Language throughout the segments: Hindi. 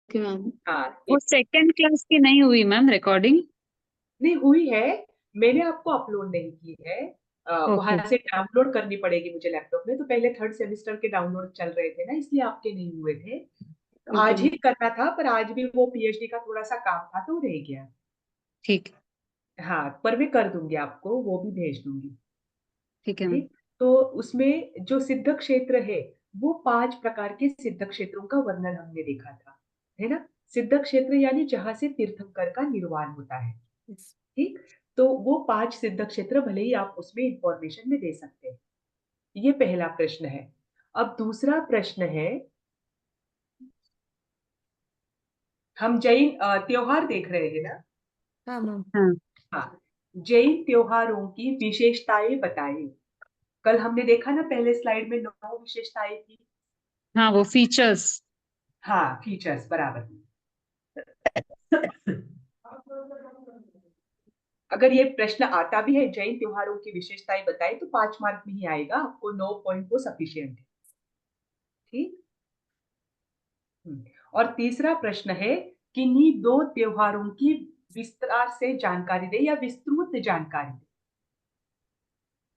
Okay ma'am. हाँ वो सेकंड क्लास की नहीं हुई मैम रिकॉर्डिंग? नहीं हुई है, मैंने आपको अपलोड नहीं की है। ओके। वहां से डाउनलोड करनी पड़ेगी मुझे लैपटॉप में, तो पहले थर्ड सेमेस्टर के डाउनलोड चल रहे थे ना, इसलिए आपके नहीं हुए थे। तो ओके आज ही मैम। करना था, पर आज भी वो पीएचडी का थोड़ा सा काम था तो रह गया। ठीक। हाँ, पर मैं कर दूंगी आपको, वो भी भेज दूंगी। ठीक है मैम। ठीक। तो उसमें जो सिद्ध क्षेत्र है, वो 5 प्रकार के सिद्ध क्षेत्रों का वर्णन हमने देखा था, है ना। सिद्ध क्षेत्र यानी जहां से तीर्थंकर का निर्वाण होता है। ठीक। तो वो 5 सिद्ध क्षेत्र भले ही आप उसमें इंफॉर्मेशन में दे सकते हैं। ये पहला प्रश्न है। अब दूसरा प्रश्न है, हम जैन त्योहार देख रहे हैं ना। हाँ मैम। हाँ हाँ, जैन त्योहारों की विशेषताएं बताइए। कल हमने देखा ना, पहले स्लाइड में 9 विशेषताएं थी। हाँ, वो फीचर्स। हाँ, फीचर्स बराबर। अगर ये प्रश्न आता भी है, जैन त्योहारों की विशेषताएं बताए, तो 5 मार्क में ही आएगा, आपको 9 पॉइंट वो सफिशियंट है। ठीक। और तीसरा प्रश्न है, किन्हीं 2 त्योहारों की विस्तार से जानकारी दे या विस्तृत जानकारी दे।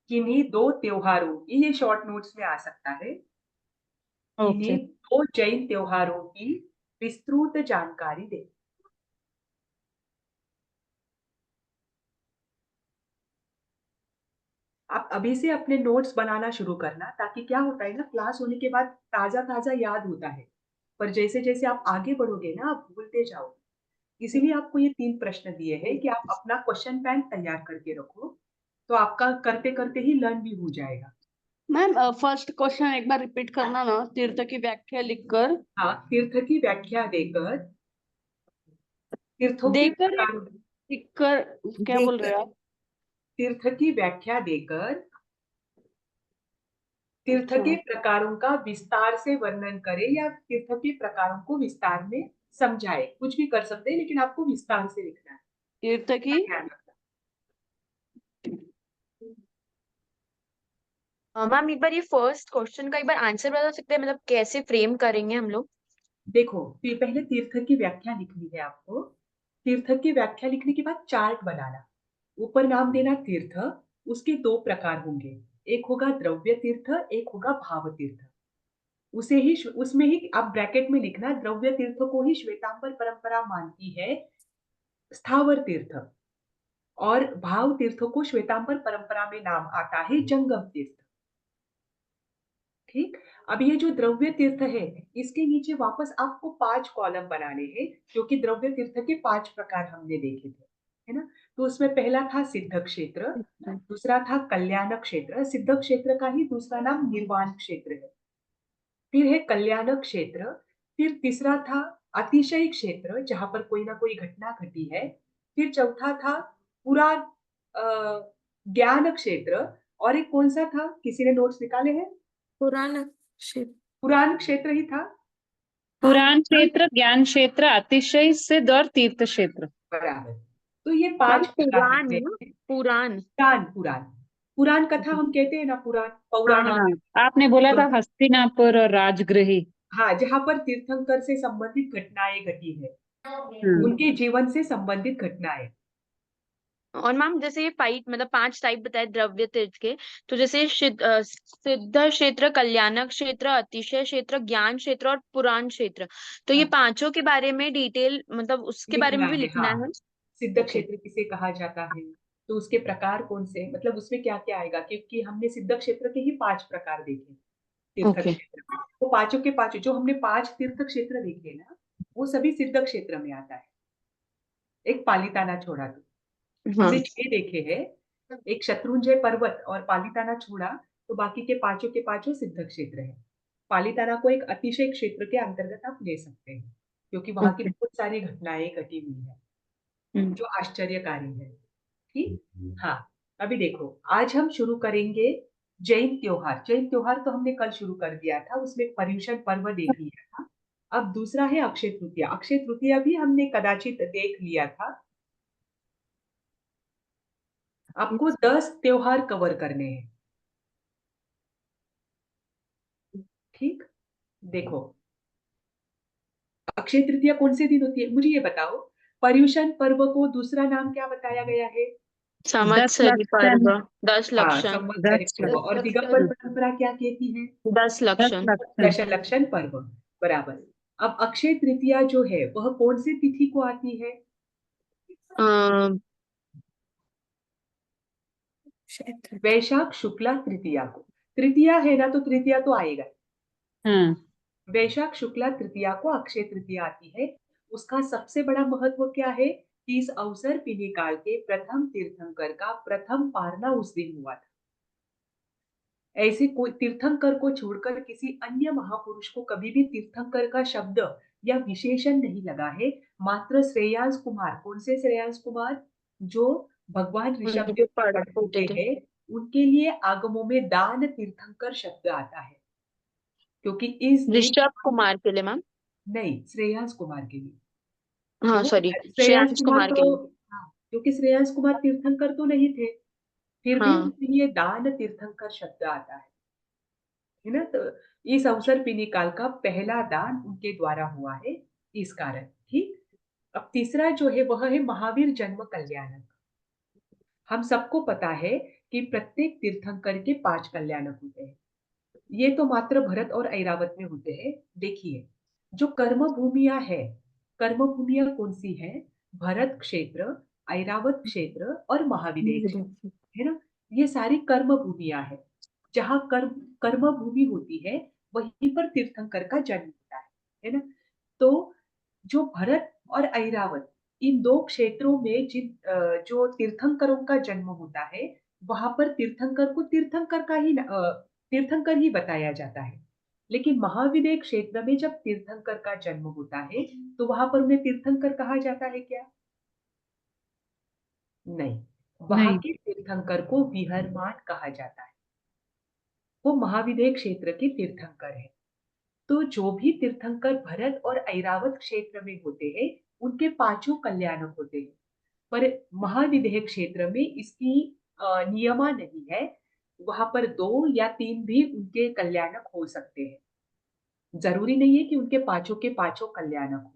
किन्हीं 2 त्योहारों की, ये शॉर्ट नोट्स में आ सकता है, ओके। किन्हीं 2 जैन त्योहारों की विस्तृत जानकारी दे। आप अभी से अपने नोट्स बनाना शुरू करना, ताकि क्या होता है ना, क्लास होने के बाद ताजा ताजा याद होता है, पर जैसे जैसे आप आगे बढ़ोगे ना, आप भूलते जाओगे। इसीलिए आपको ये 3 प्रश्न दिए हैं कि आप अपना क्वेश्चन बैंक तैयार करके रखो, तो आपका करते करते ही लर्न भी हो जाएगा। मैम फर्स्ट क्वेश्चन एक बार रिपीट करना ना, तीर्थ की व्याख्या लिखकर। हाँ, तीर्थ की व्याख्या देकर, तीर्थों के देकर या प्रकार, लिखकर, क्या बोल रहे देकर। हो आप? तीर्थ की व्याख्या देकर तीर्थ अच्छा। के प्रकारों का विस्तार से वर्णन करे, या तीर्थ के प्रकारों को विस्तार में समझाए, कुछ भी कर सकते हैं, लेकिन आपको विस्तार से लिखना है। तीर्थ की ध्यान रखना। मैम एक बार ये फर्स्ट क्वेश्चन का एक बार आंसर बता सकते हैं, मतलब कैसे फ्रेम करेंगे हम लोग? देखो, पहले तीर्थ की व्याख्या लिखनी है आपको। तीर्थ की व्याख्या लिखने के बाद चार्ट बनाना, ऊपर नाम देना तीर्थ। उसके 2 प्रकार होंगे, एक होगा द्रव्य तीर्थ, एक होगा भाव तीर्थ। उसे ही उसमें ही आप ब्रैकेट में लिखना, द्रव्य तीर्थ को ही श्वेतांबर परंपरा मानती है स्थावर तीर्थ, और भाव तीर्थों को श्वेतांबर परंपरा में नाम आता है जंगम तीर्थ। ठीक। अब ये जो द्रव्य तीर्थ है, इसके नीचे वापस आपको 5 कॉलम बनाने हैं, क्योंकि द्रव्य तीर्थ के 5 प्रकार हमने देखे थे, है ना। तो उसमें पहला था सिद्ध क्षेत्र, दूसरा था कल्याण क्षेत्र। सिद्ध क्षेत्र का ही दूसरा नाम निर्वाण क्षेत्र है। फिर है कल्याण क्षेत्र। फिर तीसरा था अतिशय क्षेत्र, जहां पर कोई ना कोई घटना घटी है। फिर चौथा था पुराण ज्ञान क्षेत्र। और एक कौन सा था, किसी ने नोट्स निकाले हैं? पुराण क्षेत्र। पुराण क्षेत्र ही था। पुराण क्षेत्र, ज्ञान क्षेत्र, अतिशय, सिद्ध और तीर्थ क्षेत्र। बराबर। तो ये मैम 5 प्रकार पुराण लिखने है ना? हैं। पुराण। पुराण, पुराण, पुराण कथा हम कहते हैं ना, पुराण हाँ पौराणिक। हाँ। हाँ, आपने बोला था पुराण, हस्तिनापुर और राजगृही। हाँ, जहां पर तीर्थंकर से संबंधित घटनाएं घटी है, हाँ। उनके जीवन से संबंधित घटनाएं। और मैम जैसे ये फाइव मतलब 5 टाइप बताए द्रव्य तीर्थ के, तो जैसे सिद्ध क्षेत्र, कल्याणक क्षेत्र, अतिशय क्षेत्र, ज्ञान क्षेत्र और पुराण क्षेत्र, तो ये हाँ, पांचों के बारे में डिटेल मतलब उसके बारे लिखना में भी है, लिखना हाँ। है। सिद्ध ओके। क्षेत्र किसे कहा जाता है, तो उसके प्रकार कौन से, मतलब उसमें क्या क्या आएगा, क्योंकि हमने सिद्ध क्षेत्र के ही 5 प्रकार देखे तीर्थ ओके। क्षेत्र में। वो पांचों के पांचों जो हमने 5 तीर्थ क्षेत्र देखे ना, वो सभी सिद्ध क्षेत्र में आता है। एक पालिताना छोड़ा तो हाँ। हमने 6 देखे हैं। एक शत्रुंजय पर्वत और पालिताना छोड़ा, तो बाकी के पांचों सिद्ध क्षेत्र है। पालिताना को एक अतिशय क्षेत्र के अंतर्गत आप ले सकते हैं, क्योंकि वहां की ओके। बहुत सारी घटनाएं घटी हुई है, हम्म। जो आश्चर्यकारी है। ठीक। हाँ। अभी देखो, आज हम शुरू करेंगे जैन त्योहार। जैन त्योहार तो हमने कल शुरू कर दिया था, उसमें पर्युषण पर्व देख लिया था। अब दूसरा है अक्षय तृतीया। अक्षय तृतीया भी हमने कदाचित देख लिया था। आपको 10 त्योहार कवर करने हैं। ठीक। देखो, अक्षय तृतीया कौन से दिन होती है, मुझे ये बताओ। पर्युषण पर्व को दूसरा नाम क्या बताया गया है? संवत्सरी पर्व, 10 हाँ, लक्षण, संवत्सरी 10 पर्व। और दिगंबर परंपरा क्या कहती है? 10 10 लक्षण। लक्षण। दशलक्षण पर्व। बराबर। अब अक्षय तृतीया जो है वह कौन सी तिथि को आती है? वैशाख शुक्ला तृतीया को। तृतीया है ना, तो तृतीया तो आएगा। हाँ, वैशाख शुक्ला तृतीया को अक्षय तृतीया आती है। उसका सबसे बड़ा महत्व क्या है कि इस अवसर पिनी काल के प्रथम तीर्थंकर का प्रथम पारना उस दिन हुआ था। ऐसे कोई तीर्थंकर को छोड़कर किसी अन्य महापुरुष को कभी भी तीर्थंकर का शब्द या विशेषण नहीं लगा है। मात्र श्रेयांस कुमार, कौन से श्रेयांस कुमार? जो भगवान ऋषभ उनके देव पढ़ होते थे। हैं, उनके लिए आगमों में दान तीर्थंकर शब्द आता है, क्योंकि इस दिन ऋषभ कुमार के लिए मैम। नहीं, श्रेयांस कुमार के लिए। हाँ क्यों? सॉरी, श्रेयांस श्रेयांश कुमार कुमार के तो, लिए। हाँ, क्योंकि श्रेयांस कुमार तीर्थंकर तो नहीं थे, फिर भी हाँ उनके लिए दान तीर्थंकर शब्द आता है ना। तो इस अवसर पिनी काल का पहला दान उनके द्वारा हुआ है, इस कारण। ठीक। अब तीसरा जो है वह है महावीर जन्म कल्याणक। हम सबको पता है कि प्रत्येक तीर्थंकर के 5 कल्याणक होते हैं। ये तो मात्र भरत और ऐरावत में होते हैं। देखिए, जो कर्म भूमियां है, कर्म भूमियां कौन सी है? भरत क्षेत्र, ऐरावत क्षेत्र और महाविदेह क्षेत्र, है ना। ये सारी कर्म भूमियां है। जहां कर्म भूमि होती है वहीं पर तीर्थंकर का जन्म होता है ना। तो जो भरत और ऐरावत, इन 2 क्षेत्रों में जो तीर्थंकरों का जन्म होता है, वहां पर तीर्थंकर को तीर्थंकर ही बताया जाता है। लेकिन महाविदेह क्षेत्र में जब तीर्थंकर का जन्म होता है तो वहां पर उन्हें तीर्थंकर कहा जाता है क्या? नहीं, वहां नहीं। के तीर्थंकर को विहरमान कहा जाता है। वो महाविदेह क्षेत्र के तीर्थंकर है। तो जो भी तीर्थंकर भरत और ऐरावत क्षेत्र में होते हैं, उनके 5 कल्याणक होते हैं। पर महाविदेह क्षेत्र में इसकी नियमा नहीं है। वहां पर 2 या 3 भी उनके कल्याणक हो सकते हैं। जरूरी नहीं है कि उनके 5 के 5 कल्याणक हो।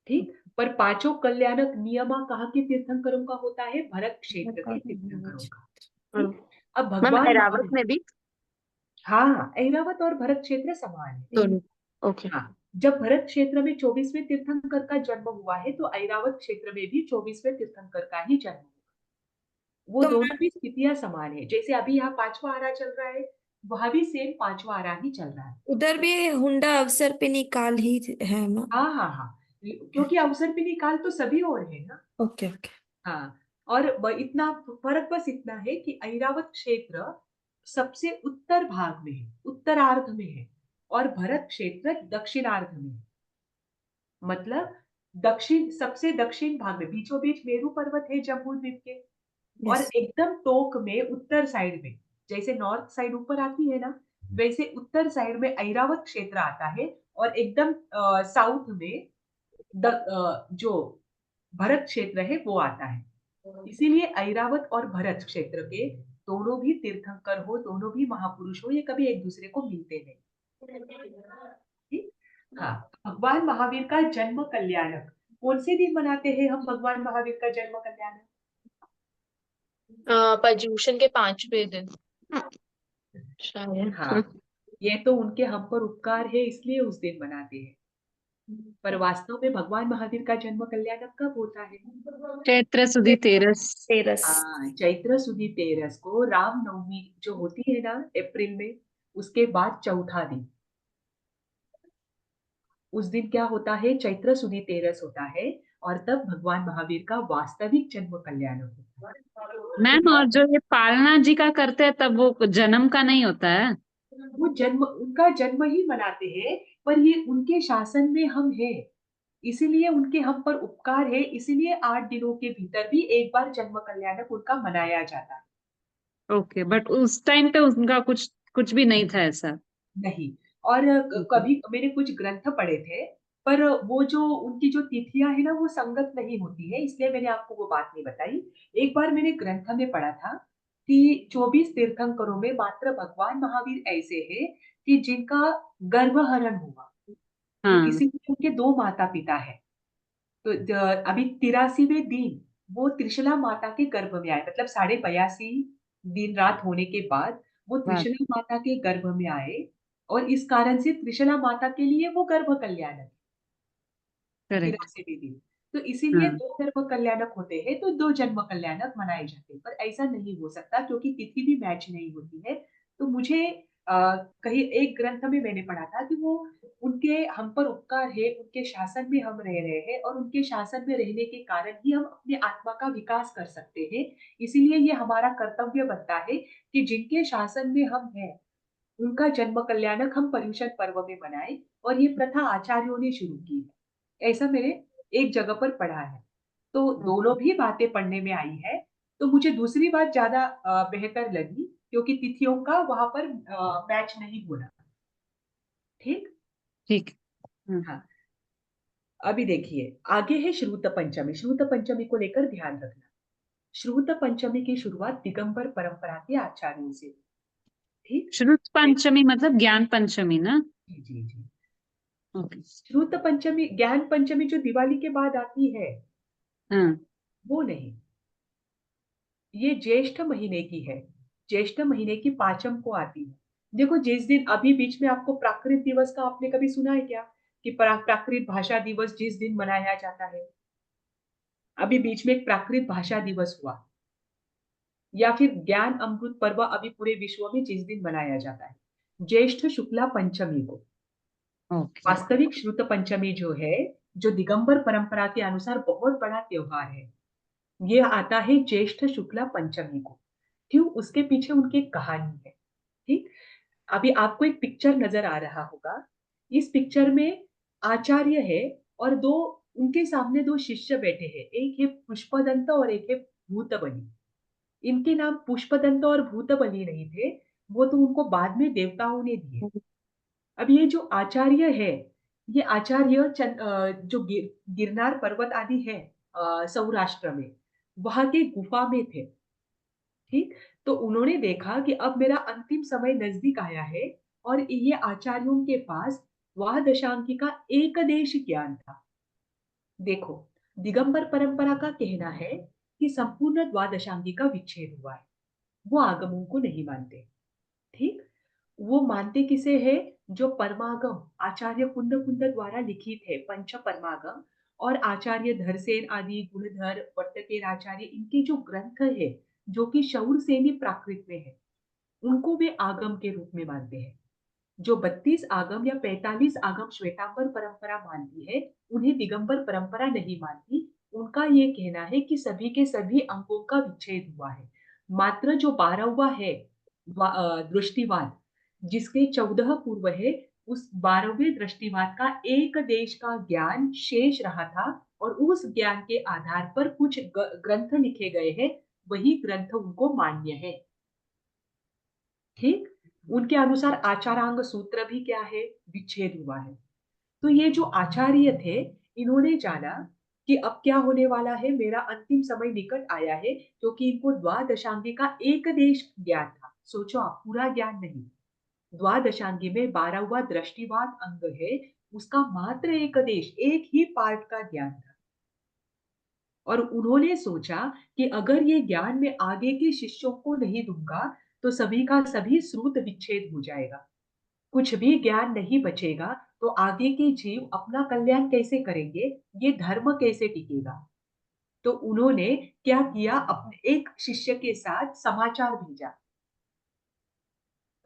ठीक। पर 5 कल्याणक नियमा कहाँ के तीर्थंकरों का होता है? भरत क्षेत्र के तीर्थंकरों का। ठीक। अब मैम, भगवान ऐरावत महावीर, में भी हाँ, ऐरावत और भरत क्षेत्र समान है। दोनों। ओके। हाँ, जब भरत क्षेत्र में 24वें तीर्थंकर का जन्म हुआ है तो ऐरावत क्षेत्र में भी 24वें तीर्थंकर का ही जन्म हुआ। वो तो दोनों भी स्थितियां समान है। जैसे अभी यहाँ 5वां आरा चल रहा है, वहां भी सेम 5वां आरा ही चल रहा है। उधर भी हुंडा अवसर पे निकाल ही है ना? हाँ हाँ हाँ, क्योंकि अवसर पे निकाल तो सभी और है ना। Okay okay. हाँ। और इतना फर्क बस इतना है कि ऐरावत क्षेत्र सबसे उत्तर भाग में है, उत्तरार्ध में है, और भरत क्षेत्र दक्षिणार्ध में है। मतलब दक्षिण, सबसे दक्षिण भाग में, बीचों बीच मेरू पर्वत है जम्बू द्वीप के, और यस। एकदम टोक में उत्तर साइड में, जैसे नॉर्थ साइड ऊपर आती है ना, वैसे उत्तर साइड में ऐरावत क्षेत्र आता है, और एकदम साउथ में जो भरत क्षेत्र है वो आता है। इसीलिए ऐरावत और भरत क्षेत्र के दोनों भी तीर्थंकर हो, दोनों भी महापुरुष हो, ये कभी एक दूसरे को मिलते नहीं। ठीक? हाँ। भगवान महावीर का जन्म कल्याणक कौन से दिन मनाते हैं हम? भगवान महावीर का जन्म कल्याणक पर्युषण के 5वें दिन शायद। हाँ, ये तो उनके हम पर उपकार है इसलिए उस दिन मनाते हैं। पर वास्तव में भगवान महावीर का जन्म कल्याणक कब होता है? चैत्र सुदी 13। 13। हाँ, चैत्र सुदी 13 को रामनवमी जो होती है ना अप्रैल में, उसके बाद चौथा दिन, उस दिन क्या होता है? चैत्र सुदी 13 होता है, और तब भगवान महावीर का वास्तविक जन्म कल्याणक होता है। मैम, और जो ये पालना जी का करते हैं तब वो जन्म का नहीं होता है? वो जन्म, उनका जन्म ही मनाते हैं, पर ये उनके शासन में हम हैं, इसीलिए उनके हम पर उपकार है, इसीलिए 8 दिनों के भीतर भी एक बार जन्म कल्याणक उनका मनाया जाता है। ओके, बट उस टाइम पे उनका कुछ कुछ भी नहीं था ऐसा? नहीं। और कभी मैंने कुछ ग्रंथ पढ़े थे, पर वो जो उनकी जो तिथियां है ना वो संगत नहीं होती है, इसलिए मैंने आपको वो बात नहीं बताई। एक बार मैंने ग्रंथ में पढ़ा था कि 24 तीर्थंकरों में मात्र भगवान महावीर ऐसे हैं कि जिनका गर्भहरण हुआ। तो हाँ इसीलिए उनके 2 माता पिता है। तो अभी 83वें दिन वो त्रिशला माता के गर्भ में आए, मतलब 82.5 दिन रात होने के बाद वो बात त्रिशला माता के गर्भ में आए, और इस कारण से त्रिशला माता के लिए वो गर्भ कल्याणक, करेक्ट। 83वें दिन। तो इसीलिए हाँ 2 गर्भ कल्याणक होते हैं, तो 2 जन्म कल्याणक मनाए जाते हैं। पर ऐसा नहीं हो सकता क्योंकि तिथि भी मैच नहीं होती है। तो मुझे कहीं एक ग्रंथ में मैंने पढ़ा था कि वो उनके हम पर उपकार है, उनके शासन में हम रह रहे हैं, और उनके शासन में रहने के कारण ही हम अपनी आत्मा का विकास कर सकते हैं। इसीलिए ये हमारा कर्तव्य बनता है कि जिनके शासन में हम हैं, उनका जन्म कल्याणक हम पर्युषण पर्व में मनाएं, और ये प्रथा आचार्यों ने शुरू की है। ऐसा मैंने एक जगह पर पढ़ा है। तो दोनों भी बातें पढ़ने में आई है। तो मुझे दूसरी बात ज्यादा बेहतर लगी, क्योंकि तिथियों का वहां पर मैच नहीं होना। ठीक। ठीक। हाँ हाँ, अभी देखिए आगे है श्रुत पंचमी। श्रुत पंचमी को लेकर ध्यान रखना। श्रुत पंचमी की शुरुआत दिगंबर परंपरा के आचार्यों से। ठीक। श्रुत पंचमी मतलब ज्ञान पंचमी ना? जी जी जी। ओके। श्रुत पंचमी, ज्ञान पंचमी जो दिवाली के बाद आती है, हाँ वो नहीं, ये ज्येष्ठ महीने की है। ज्येष्ठ महीने की पांचम को आती है। देखो, जिस दिन अभी बीच में आपको प्राकृत दिवस का आपने कभी सुना है क्या, कि प्राकृत भाषा दिवस जिस दिन मनाया जाता है? अभी बीच में एक प्राकृत भाषा दिवस हुआ, या फिर ज्ञान अमृत पर्व अभी पूरे विश्व में जिस दिन मनाया जाता है, ज्येष्ठ शुक्ला पंचमी को। ओके। वास्तविक श्रुत पंचमी जो है, जो दिगंबर परंपरा के अनुसार बहुत बड़ा त्योहार है, ये आता है ज्येष्ठ शुक्ला पंचमी को। क्यों? उसके पीछे उनकी एक कहानी है। ठीक। अभी आपको एक पिक्चर नजर आ रहा होगा। इस पिक्चर में आचार्य है, और दो उनके सामने 2 शिष्य बैठे हैं। एक है पुष्पदंत और एक है भूतबली। इनके नाम पुष्पदंत और भूतबली नहीं थे, वो तो उनको बाद में देवताओं ने दिए। अब ये जो आचार्य है, ये आचार्य जो गिरनार पर्वत आदि है सौराष्ट्र में, वहां के गुफा में थे। ठीक। तो उन्होंने देखा कि अब मेरा अंतिम समय नजदीक आया है, और ये आचार्यों के पास द्वादशांकी का एकदेश ज्ञान था। देखो, दिगंबर परंपरा का कहना है कि संपूर्ण द्वादशांगी का विच्छेद हुआ है। वो आगमों को नहीं मानते। ठीक। वो मानते किसे है? जो परमागम आचार्य कुंद कुंद द्वारा लिखित है, पंच परमागम, और आचार्य धरसेन आदि, गुणधर, वट्टकेर आचार्य, इनके जो ग्रंथ है, जो कि शौर सेनी प्राकृत में है, उनको वे आगम के रूप में मानते हैं। जो 32 आगम या 45 आगम श्वेतांबर परंपरा मानती है, उन्हें दिगंबर परंपरा नहीं मानती। उनका ये कहना है कि सभी के सभी अंगों का विच्छेद हुआ है। मात्र जो 12वां है दृष्टिवाद, जिसके 14 पूर्व है, उस 12वें दृष्टिवाद का एक देश का ज्ञान शेष रहा था, और उस ज्ञान के आधार पर कुछ ग्रंथ लिखे गए हैं। वही ग्रंथ उनको मान्य है। ठीक। उनके अनुसार आचारांग सूत्र भी क्या है? विच्छेद हुआ है। तो ये जो आचार्य थे, इन्होंने जाना कि अब क्या होने वाला है, मेरा अंतिम समय निकट आया है, क्योंकि इनको द्वादशांगी का एक देश ज्ञान था। सोचो आप, पूरा ज्ञान नहीं। द्वादशांगी में 12वां दृष्टिवाद अंग है, उसका मात्र एक देश, एक ही पार्ट का ज्ञान था। और उन्होंने सोचा कि अगर ये ज्ञान मैं आगे के शिष्यों को नहीं दूंगा, तो सभी का सभी श्रुत विच्छेद हो जाएगा, कुछ भी ज्ञान नहीं बचेगा। तो आगे के जीव अपना कल्याण कैसे करेंगे? ये धर्म कैसे टिकेगा? तो उन्होंने क्या किया, अपने एक शिष्य के साथ समाचार भेजा।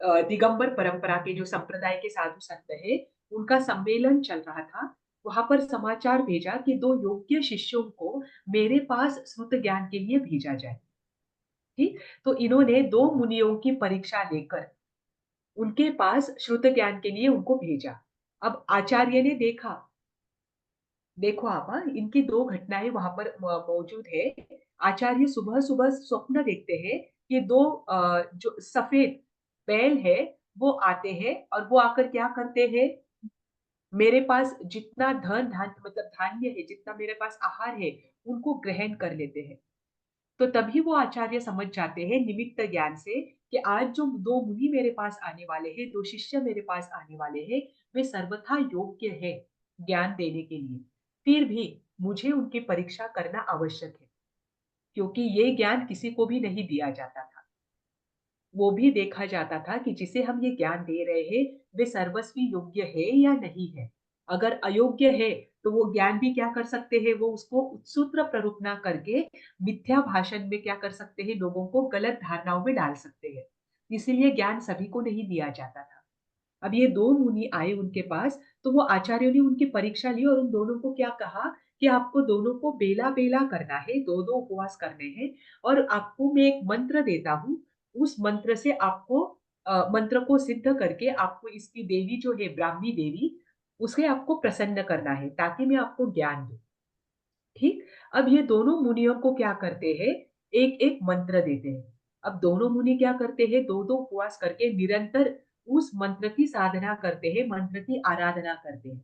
दिगंबर परंपरा के जो संप्रदाय के साधु संत है, उनका सम्मेलन चल रहा था। वहां पर समाचार भेजा कि 2 योग्य शिष्यों को मेरे पास श्रुत ज्ञान के लिए भेजा जाए। ठीक। तो इन्होंने 2 मुनियों की परीक्षा लेकर उनके पास श्रुत ज्ञान के लिए उनको भेजा। अब आचार्य ने देखा, देखो आप, हाँ, इनकी 2 घटनाएं वहां पर मौजूद है। आचार्य सुबह सुबह स्वप्न देखते हैं कि 2 जो सफेद बैल है, वो आते हैं, और वो आकर क्या करते हैं, मेरे पास जितना धन धान्य, मतलब धान्य है, जितना मेरे पास आहार है, उनको ग्रहण कर लेते हैं। तो तभी वो आचार्य समझ जाते हैं निमित्त ज्ञान से कि आज जो दो मुनि मेरे पास आने वाले हैं, दो शिष्य मेरे पास आने वाले हैं, वे सर्वथा योग्य है ज्ञान देने के लिए, फिर भी मुझे उनकी परीक्षा करना आवश्यक है, क्योंकि ये ज्ञान किसी को भी नहीं दिया जाता था। वो भी देखा जाता था कि जिसे हम ये ज्ञान दे रहे हैं वे सर्वस्वी योग्य है या नहीं है। अगर अयोग्य है तो वो ज्ञान भी क्या कर सकते हैं, वो उसको उत्सूत्र प्ररूप ना करके मिथ्या भाषण में क्या कर सकते हैं, लोगों को गलत धारणाओं में डाल सकते हैं। इसीलिए ज्ञान सभी को नहीं दिया जाता था। अब ये दो मुनि आए उनके पास, तो वो आचार्यों ने उनकी परीक्षा ली और उन दोनों को क्या कहा कि आपको दोनों को बेला बेला करना है, दो दो उपवास करने हैं, और आपको मैं एक मंत्र देता हूँ, उस मंत्र से आपको मंत्र को सिद्ध करके आपको इसकी देवी जो है ब्राह्मी देवी, उसे आपको प्रसन्न करना है ताकि मैं आपको ज्ञान दूं। ठीक। अब ये दोनों मुनियों को क्या करते हैं, एक एक मंत्र देते हैं। अब दोनों मुनि क्या करते हैं, दो दो उपवास करके निरंतर उस मंत्र की साधना करते हैं, मंत्र की आराधना करते हैं।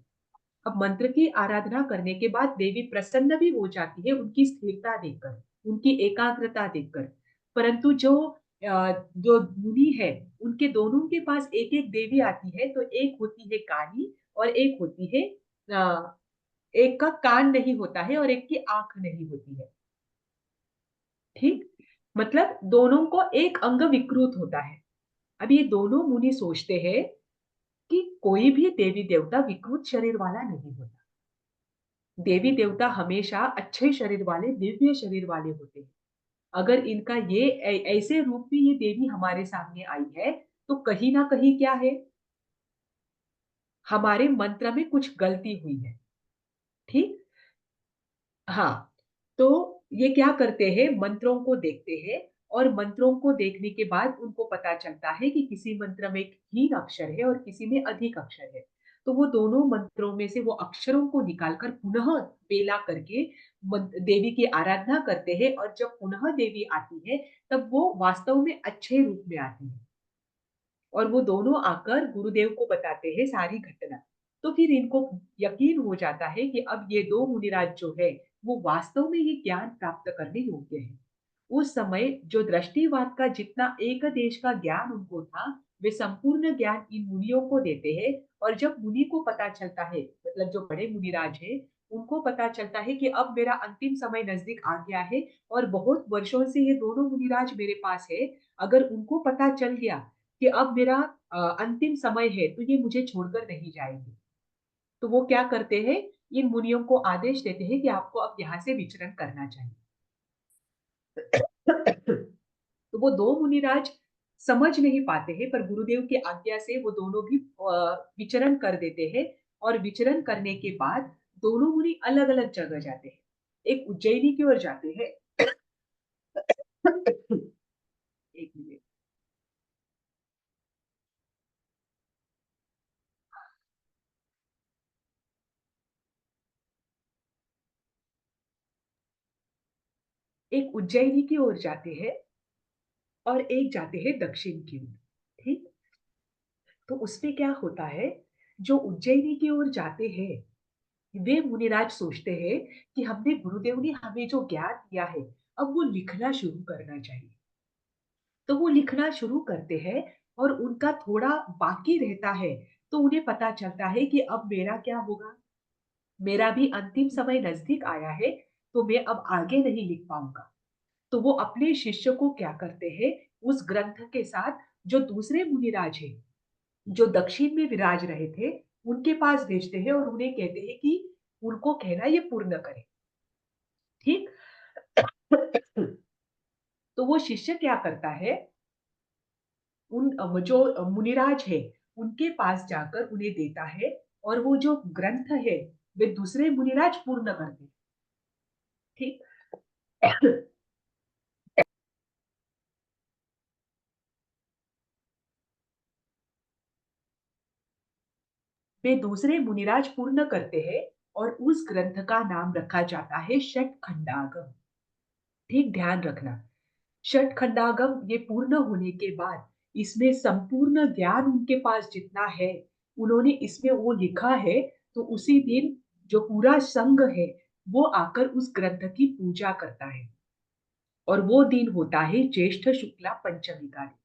अब मंत्र की आराधना करने के बाद देवी प्रसन्न भी हो जाती है उनकी स्थिरता देखकर, उनकी एकाग्रता देखकर। परंतु जो मुनि है, उनके दोनों के पास एक एक देवी आती है, तो एक होती है काली और एक होती है एक का कान नहीं होता है और एक की आंख नहीं होती है। ठीक। मतलब दोनों को एक अंग विकृत होता है। अब ये दोनों मुनि सोचते हैं कि कोई भी देवी देवता विकृत शरीर वाला नहीं होता। देवी देवता हमेशा अच्छे शरीर वाले, दिव्य शरीर वाले होते हैं। अगर इनका ये ऐसे रूप में ये देवी हमारे सामने आई है, तो कहीं ना कहीं क्या है, हमारे मंत्र में कुछ गलती हुई है। ठीक। हाँ। तो ये क्या करते हैं, मंत्रों को देखते हैं, और मंत्रों को देखने के बाद उनको पता चलता है कि किसी मंत्र में हीन अक्षर है और किसी में अधिक अक्षर है। तो वो दोनों मंत्रों में से वो अक्षरों को निकालकर पुनः बेला करके देवी की आराधना करते हैं, और जब पुनः देवी आती है तब वो वास्तव में अच्छे रूप में आती है, और वो दोनों आकर गुरुदेव को बताते हैं सारी घटना। तो फिर इनको यकीन हो जाता है कि अब ये दो मुनिराज जो है वो वास्तव में ये ज्ञान प्राप्त करने योग्य है। उस समय जो दृष्टिवाद का जितना एक देश का ज्ञान उनको था, वे संपूर्ण ज्ञान इन मुनियों को देते हैं। और जब मुनि को पता चलता है, मतलब जो बड़े मुनिराज है, उनको पता चलता है कि अब मेरा अंतिम समय नजदीक आ गया है और बहुत वर्षों से ये दोनों मुनिराज मेरे पास है, अगर उनको पता चल गया कि अब मेरा अंतिम समय है, तो ये मुझे छोड़कर नहीं जाएंगे। तो वो क्या करते हैं, इन मुनियों को आदेश देते हैं कि आपको अब यहाँ से विचरण करना चाहिए। तो वो दो मुनिराज समझ नहीं पाते हैं, पर गुरुदेव की आज्ञा से वो दोनों भी विचरण कर देते हैं। और विचरण करने के बाद दोनों मुनि अलग अलग जगह जाते हैं। एक उज्जैनी की ओर जाते हैं। एक मिनट। एक उज्जैनी की ओर जाते हैं और एक जाते हैं दक्षिण की ओर। ठीक। तो उसमें क्या होता है, जो उज्जैनी की ओर जाते हैं वे मुनिराज सोचते हैं कि हमने, गुरुदेव ने हमें जो ज्ञान दिया है, अब वो लिखना शुरू करना चाहिए। तो वो लिखना शुरू करते हैं, और उनका थोड़ा बाकी रहता है। तो उन्हें पता चलता है कि अब मेरा क्या होगा, मेरा भी अंतिम समय नजदीक आया है, तो मैं अब आगे नहीं लिख पाऊंगा। तो वो अपने शिष्य को क्या करते हैं, उस ग्रंथ के साथ जो दूसरे मुनिराज हैं, जो दक्षिण में विराज रहे थे, उनके पास भेजते हैं और उन्हें कहते हैं कि उनको कहना ये पूर्ण करें। ठीक। तो वो शिष्य क्या करता है, जो मुनिराज है उनके पास जाकर उन्हें देता है, और वो जो ग्रंथ है वे दूसरे मुनिराज पूर्ण करते हैं। ठीक। वे दूसरे मुनिराज पूर्ण करते हैं, और उस ग्रंथ का नाम रखा जाता है षट खंडागम। ठीक, ध्यान रखना, षट खंडागम ये पूर्ण होने के बाद इसमें संपूर्ण ज्ञान उनके पास जितना है उन्होंने इसमें वो लिखा है। तो उसी दिन जो पूरा संघ है वो आकर उस ग्रंथ की पूजा करता है, और वो दिन होता है ज्येष्ठ शुक्ला पंचमी का दिन।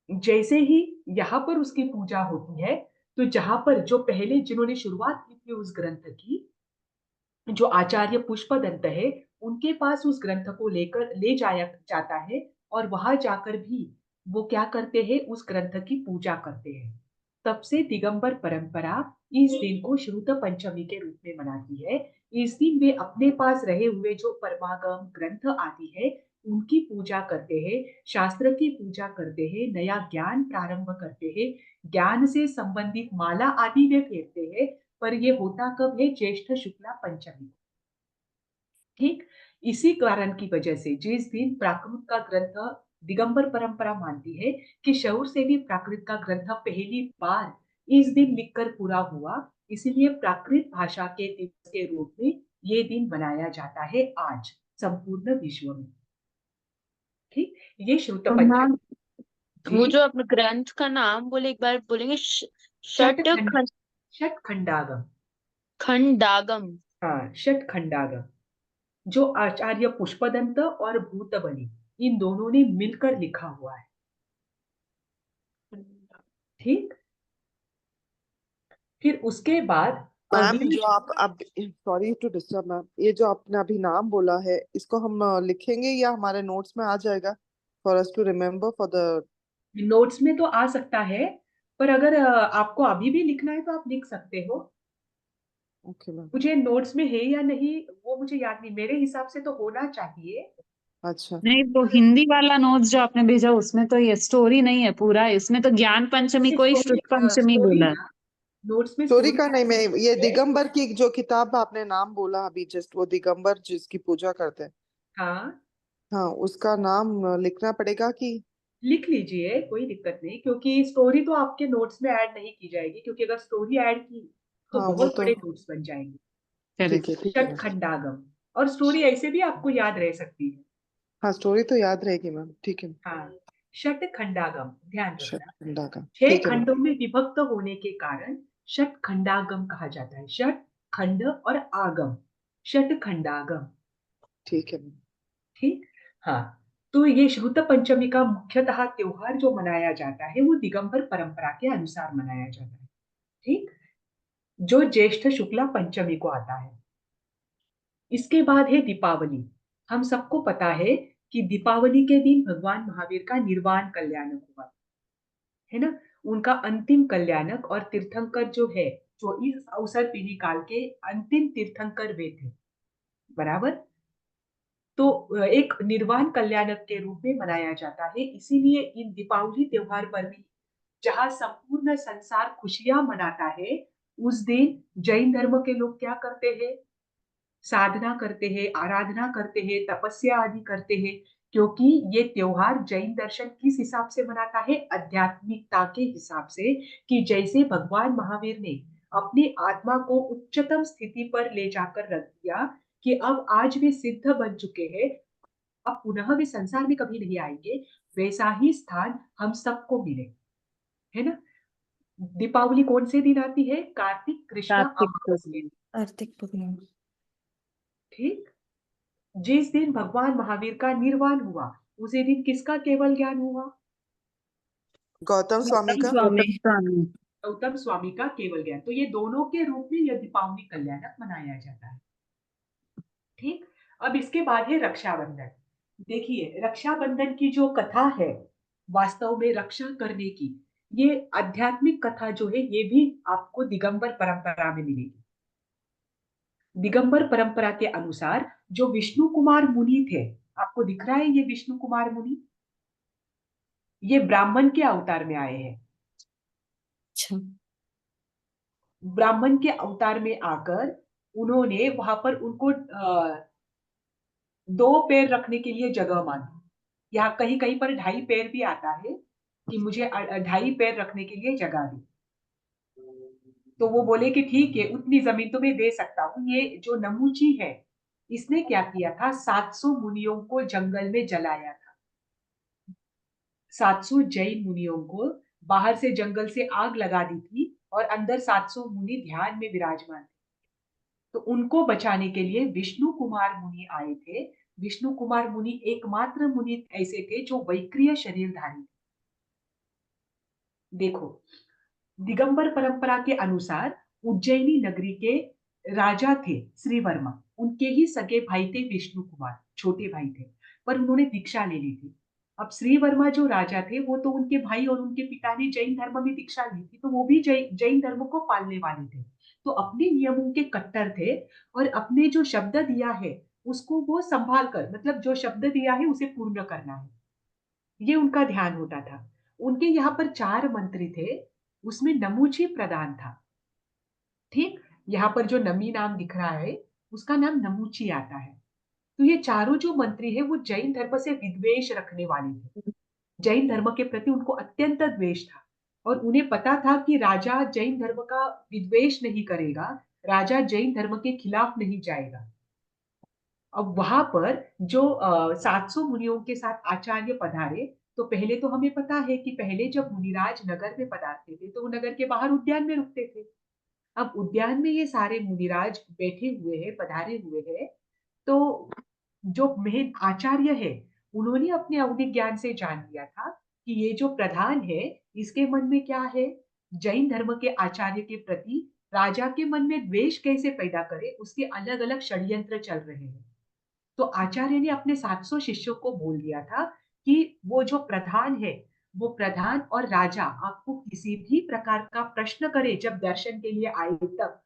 जैसे ही यहाँ पर उसकी पूजा होती है, तो जहां पर जो पहले जिन्होंने शुरुआत की थी उस ग्रंथ की, जो आचार्य पुष्पदंत है, उनके पास उस ग्रंथ को लेकर ले जाया जाता है और वहां जाकर भी वो क्या करते हैं, उस ग्रंथ की पूजा करते हैं। तब से दिगंबर परंपरा इस दिन को श्रुत पंचमी के रूप में मनाती है। इस दिन वे अपने पास रहे हुए जो परमागम ग्रंथ आदि है, उनकी पूजा करते हैं, शास्त्र की पूजा करते हैं, नया ज्ञान प्रारंभ करते हैं, ज्ञान से संबंधित माला आदि वे फेरते हैं। पर ये होता कब है? ज्येष्ठ शुक्ला पंचमी। ठीक, इसी कारण की वजह से जिस दिन प्राकृत का ग्रंथ दिगंबर परंपरा मानती है कि शौर से भी प्राकृत का ग्रंथ पहली बार इस दिन लिखकर पूरा हुआ, इसलिए प्राकृत भाषा के दिवस के रूप में ये दिन मनाया जाता है आज संपूर्ण विश्व में। ठीक, ये श्रुत और पंचमी। मैम वो जी, जो अपने ग्रंथ का नाम बोले, एक बार बोलेंगे? षट षट षट खंडागम। खंडागम। हाँ, षट खंडागम, जो आचार्य पुष्पदंत और भूतबली इन दोनों ने मिलकर लिखा हुआ है। ठीक, फिर उसके बाद मैम अगली जो आप अब, सॉरी टू डिस्टर्ब मैम, ये जो आपने अभी नाम बोला है, इसको हम लिखेंगे या हमारे नोट्स में आ जाएगा for us to remember for the? Notes में तो आ सकता है, पर अगर आपको अभी भी लिखना है तो आप लिख सकते हो। Okay ma'am. मुझे नोट्स में है या नहीं वो मुझे याद नहीं, मेरे हिसाब से तो होना चाहिए। अच्छा नहीं, वो हिंदी वाला नोट्स जो आपने भेजा उसमें तो ये स्टोरी नहीं है पूरा, इसमें तो ज्ञान पंचमी को ही स्टोरी, श्रुत पंचमी स्टोरी बोला है। ना, नोट्स में स्टोरी स्टोरी का नहीं, मैं ये है। दिगंबर की जो किताब आपने नाम बोला अभी जस्ट, वो दिगंबर जिसकी पूजा करते हैं, हाँ, हाँ, उसका नाम लिखना पड़ेगा कि? लिख लीजिए, कोई दिक्कत नहीं, क्योंकि स्टोरी तो आपके नोट्स में ऐड नहीं की जाएगी, क्योंकि अगर स्टोरी ऐड की तो हाँ वो बहुत तो बड़े नोट्स बन जाएंगे। करेक्ट। ठीक है षट मैम। खंडागम, और स्टोरी ऐसे भी आपको याद रह सकती है। हाँ स्टोरी तो याद रहेगी मैम, ठीक है। हाँ, षट खंडागम, ध्यान रखना, शतखंडा का, 6 ठीक है मैम। खंडों में विभक्त होने के कारण षट खंडागम कहा जाता है। षट खंड और आगम, षट खंडागम। ठीक है मैम। ठीक, हाँ, तो ये श्रुत पंचमी का मुख्यतः त्योहार जो मनाया जाता है वो दिगंबर परंपरा के अनुसार मनाया जाता है। ठीक, जो ज्येष्ठ शुक्ला पंचमी को आता है। इसके बाद है दीपावली। हम सबको पता है कि दीपावली के दिन भगवान महावीर का निर्वाण कल्याणक हुआ, है ना? उनका अंतिम कल्याणक और तीर्थंकर जो है, जो इस अवसर पीढ़ी काल के अंतिम तीर्थंकर वे थे, बराबर? तो एक निर्वाण कल्याणक के रूप में मनाया जाता है। इसीलिए इन दीपावली त्योहार पर भी जहां संपूर्ण संसार खुशियां मनाता है, उस दिन जैन धर्म के लोग क्या करते हैं? साधना करते हैं, आराधना करते हैं, तपस्या आदि करते हैं, क्योंकि ये त्योहार जैन दर्शन किस हिसाब से मनाता है? आध्यात्मिकता के हिसाब से, कि जैसे भगवान महावीर ने अपनी आत्मा को उच्चतम स्थिति पर ले जाकर रख दिया, कि अब आज वे सिद्ध बन चुके हैं, अब पुनः वे संसार में कभी नहीं आएंगे, वैसा ही स्थान हम सबको मिले, है ना? दीपावली कौन से दिन आती है? कार्तिक कृष्ण कार्तिक अमावस के दिन। पूर्णिमा। आर्थिक पूर्णिमा। ठीक, जिस दिन भगवान महावीर का निर्वाण हुआ, उसी दिन किसका केवल ज्ञान हुआ? गौतम स्वामी गौतम का। स्वामी। गौतम स्वामी। गौतम स्वामी का केवल ज्ञान। तो ये दोनों के रूप में यह दीपावली कल्याणक मनाया जाता है। ठीक, अब इसके बाद है रक्षाबंधन। देखिए, रक्षाबंधन की जो कथा है, वास्तव में रक्षा करने की, ये आध्यात्मिक कथा जो है, ये भी आपको दिगंबर परंपरा में मिलेगी। दिगंबर परंपरा के अनुसार जो विष्णु कुमार मुनि थे, आपको दिख रहा है ये विष्णु कुमार मुनि, ये ब्राह्मण के अवतार में आए हैं। अच्छा। ब्राह्मण के अवतार में आकर उन्होंने वहां पर उनको 2 पैर रखने के लिए जगह मांगी। यहाँ कहीं कहीं पर 2.5 पैर भी आता है, कि मुझे 2.5 पैर रखने के लिए जगह दी। तो वो बोले कि ठीक है, उतनी जमीन तो मैं दे सकता हूँ। ये जो नमूची है, इसने क्या किया था? 700 मुनियों को जंगल में जलाया था। 700 जैन मुनियों को बाहर से जंगल से आग लगा दी थी, और अंदर 700 मुनि ध्यान में विराजमान थे। तो उनको बचाने के लिए विष्णु कुमार मुनि आए थे। विष्णु कुमार मुनि एकमात्र मुनि ऐसे थे जो वैक्रिय शरीरधारी थे। देखो, दिगंबर परंपरा के अनुसार उज्जैनी नगरी के राजा थे श्री वर्मा। उनके ही सगे भाई थे विष्णु कुमार, छोटे भाई थे, पर उन्होंने दीक्षा ले ली थी। अब श्री वर्मा जो राजा थे वो तो उनके भाई और उनके पिता ने जैन धर्म में दीक्षा ली थी, तो वो भी जैन धर्म को पालने वाले थे, तो अपने नियमों के कट्टर थे और अपने जो शब्द दिया है उसको वो संभाल कर, मतलब जो शब्द दिया है उसे पूर्ण करना है, ये उनका ध्यान होता था। उनके यहाँ पर 4 मंत्री थे, उसमें नमूची प्रधान था। ठीक, यहाँ पर जो नमी नाम दिख रहा है उसका नाम नमूची आता है। तो ये चारों जो मंत्री है वो जैन धर्म से विद्वेष रखने वाले थे। जैन धर्म के प्रति उनको अत्यंत द्वेष था और उन्हें पता था कि राजा जैन धर्म का विद्वेष नहीं करेगा, राजा जैन धर्म के खिलाफ नहीं जाएगा। अब वहां पर जो 700 मुनियों के साथ आचार्य पधारे, तो पहले तो हमें पता है कि पहले जब मुनिराज नगर में पधारते थे तो वो नगर के बाहर उद्यान में रुकते थे। अब उद्यान में ये सारे मुनिराज बैठे हुए हैं, पधारे हुए हैं, तो जो मेन आचार्य है उन्होंने अपने अवधि ज्ञान से जान लिया था कि ये जो प्रधान है इसके मन में क्या है, जैन धर्म के आचार्य के प्रति राजा के मन में द्वेष कैसे पैदा करे, उसके अलग अलग षड्यंत्र चल रहे हैं। तो आचार्य ने अपने 700 शिष्यों को बोल दिया था कि वो जो प्रधान है, वो प्रधान और राजा आपको किसी भी प्रकार का प्रश्न करे जब दर्शन के लिए आए तब,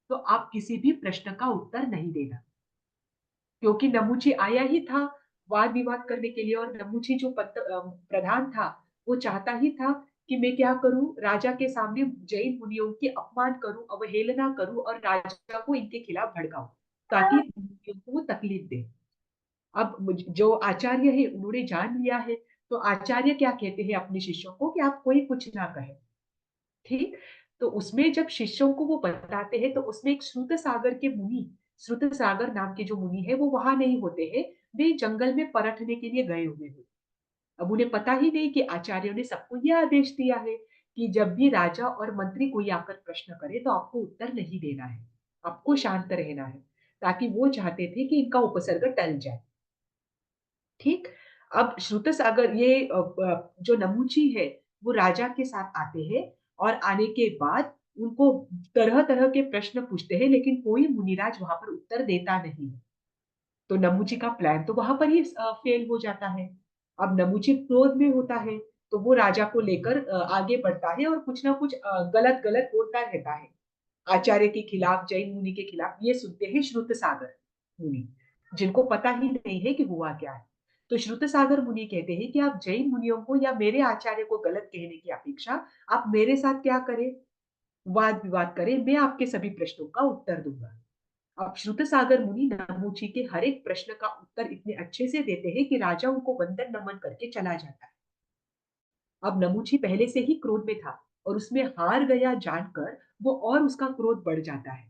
तो आप किसी भी प्रश्न का उत्तर नहीं देना। क्योंकि नमूची आया ही था वाद विवाद करने के लिए, और नमूची जो प्रधान था वो चाहता ही था कि मैं क्या करूं, राजा के सामने जैन मुनियों की अपमान करूं, अवहेलना करूं और राजा को इनके खिलाफ भड़काऊं ताकि मुनियों को वो तकलीफ दे। अब जो आचार्य है उन्होंने जान लिया है, तो आचार्य क्या कहते हैं अपने शिष्यों को कि आप कोई कुछ ना कहे। ठीक, तो उसमें जब शिष्यों को वो बताते हैं तो उसमें एक श्रुत सागर के मुनि, श्रुत सागर नाम के जो मुनि है वो वहां नहीं होते हैं, वे जंगल में परखने के लिए गए हुए हैं। अब उन्हें पता ही नहीं कि आचार्यों ने सबको यह आदेश दिया है कि जब भी राजा और मंत्री कोई आकर प्रश्न करे तो आपको उत्तर नहीं देना है, आपको शांत रहना है, ताकि वो चाहते थे कि इनका उपसर्ग टल जाए। ठीक, अब श्रुत सागर ये जो नमूची है वो राजा के साथ आते हैं और आने के बाद उनको तरह तरह के प्रश्न पूछते हैं, लेकिन कोई मुनिराज वहां पर उत्तर देता नहीं। तो नमूची का प्लान तो वहां पर ही फेल हो जाता है। अब नमूची क्रोध में होता है तो वो राजा को लेकर आगे बढ़ता है और कुछ ना कुछ गलत गलत बोलता रहता है आचार्य के खिलाफ, जैन मुनि के खिलाफ। ये सुनते हैं श्रुत सागर मुनि, जिनको पता ही नहीं है कि हुआ क्या है। तो श्रुत सागर मुनि कहते हैं कि आप जैन मुनियों को या मेरे आचार्य को गलत कहने की अपेक्षा आप मेरे साथ क्या करें, वाद विवाद करें, मैं आपके सभी प्रश्नों का उत्तर दूंगा। अब श्रुत सागर मुनि नमूची के हर एक प्रश्न का उत्तर इतने अच्छे से देते हैं कि राजा उनको वंदन नमन करके चला जाता है। अब नमूची पहले से ही क्रोध में था और उसमें हार गया जानकर वो और उसका क्रोध बढ़ जाता है।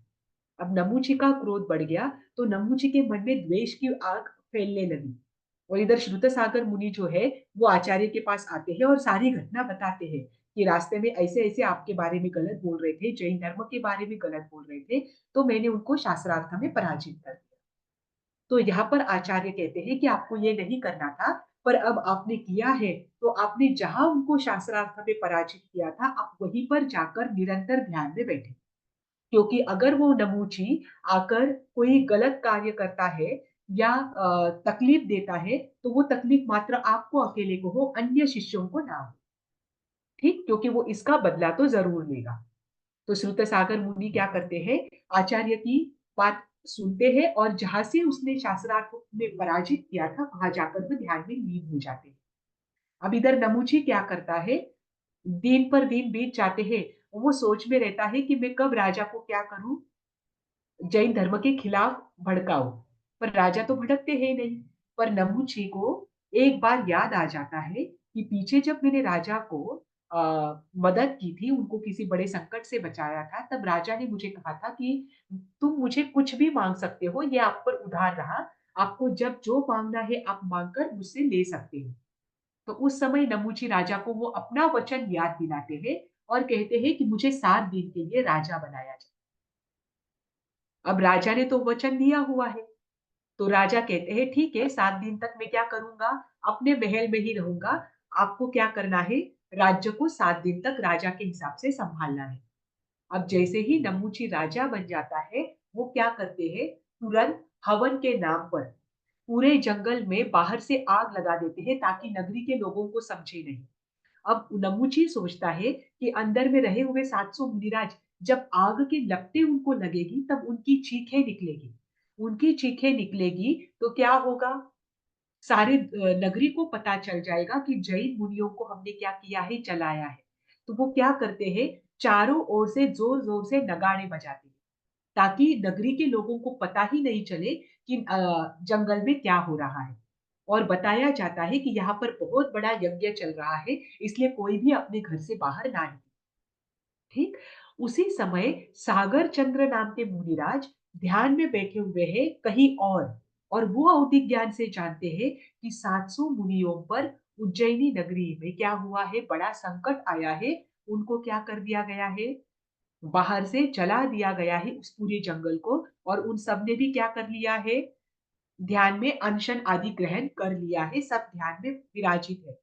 अब नमूची का क्रोध बढ़ गया तो नमूची के मन में द्वेष की आग फैलने लगी, और इधर श्रुत सागर मुनि जो है वो आचार्य के पास आते हैं और सारी घटना बताते हैं कि रास्ते में ऐसे ऐसे आपके बारे में गलत बोल रहे थे, जैन धर्म के बारे में गलत बोल रहे थे, तो मैंने उनको शास्त्रार्थ में पराजित कर दिया। तो यहाँ पर आचार्य कहते हैं कि आपको ये नहीं करना था, पर अब आपने किया है, तो आपने जहां उनको शास्त्रार्थ में पराजित किया था आप वहीं पर जाकर निरंतर ध्यान में बैठे। क्योंकि अगर वो नमूची आकर कोई गलत कार्य करता है या तकलीफ देता है तो वो तकलीफ मात्र आपको अकेले को हो, अन्य शिष्यों को ना हो। ठीक, क्योंकि वो इसका बदला तो जरूर लेगा। तो श्रुत सागर मुनि क्या करते हैं, आचार्य की बात सुनते हैं और जहां से उसने शास्त्रार्थ में पराजित किया था वहां जाकर वो ध्यान में लीन हो जाते हैं। अब इधर नमूची क्या करता है, दिन पर दिन बीत जाते हैं, वो सोच में रहता है कि मैं कब राजा को क्या करूं, जैन धर्म के खिलाफ भड़काओ, पर राजा तो भड़कते हैं नहीं। पर नमूची को एक बार याद आ जाता है कि पीछे जब मैंने राजा को मदद की थी, उनको किसी बड़े संकट से बचाया था, तब राजा ने मुझे कहा था कि तुम मुझे कुछ भी मांग सकते हो, ये आप पर उधार रहा, आपको जब जो मांगना है आप मांगकर मुझसे ले सकते हो। तो उस समय नमूची राजा को वो अपना वचन याद दिलाते हैं और कहते हैं कि मुझे 7 दिन के लिए राजा बनाया जाए। अब राजा ने तो वचन दिया हुआ है, तो राजा कहते हैं ठीक है, 7 दिन तक मैं क्या करूंगा, अपने महल में ही रहूंगा, आपको क्या करना है, राज्य को 7 दिन तक राजा के हिसाब से संभालना है। अब जैसे ही नमूची राजा बन जाता है, वो क्या करते हैं, तुरंत हवन के नाम पर पूरे जंगल में बाहर से आग लगा देते हैं ताकि नगरी के लोगों को समझे नहीं। अब नमूची सोचता है कि अंदर में रहे हुए 700 मुनिराज, जब आग की लपटें उनको लगेगी तब उनकी चीखें निकलेगी। उनकी चीखें निकलेगी तो क्या होगा, सारे नगरी को पता चल जाएगा कि जैन मुनियों को हमने क्या किया है, जलाया है। तो वो क्या करते हैं, चारों ओर से जोर जोर से नगाड़े बजाते हैं ताकि नगरी के लोगों को पता ही नहीं चले कि जंगल में क्या हो रहा है। और बताया जाता है कि यहाँ पर बहुत बड़ा यज्ञ चल रहा है, इसलिए कोई भी अपने घर से बाहर ना निकले। ठीक उसी समय सागर चंद्र नाम के मुनिराज ध्यान में बैठे हुए हैं कहीं और वो अवधि ज्ञान से जानते हैं कि 700 मुनियों पर उज्जैनी नगरी में क्या हुआ है, बड़ा संकट आया है। उनको क्या कर दिया गया है, बाहर से जला दिया गया है उस पूरे जंगल को, और उन सब ने भी क्या कर लिया है, ध्यान में अनशन आदि ग्रहण कर लिया है, सब ध्यान में विराजित है।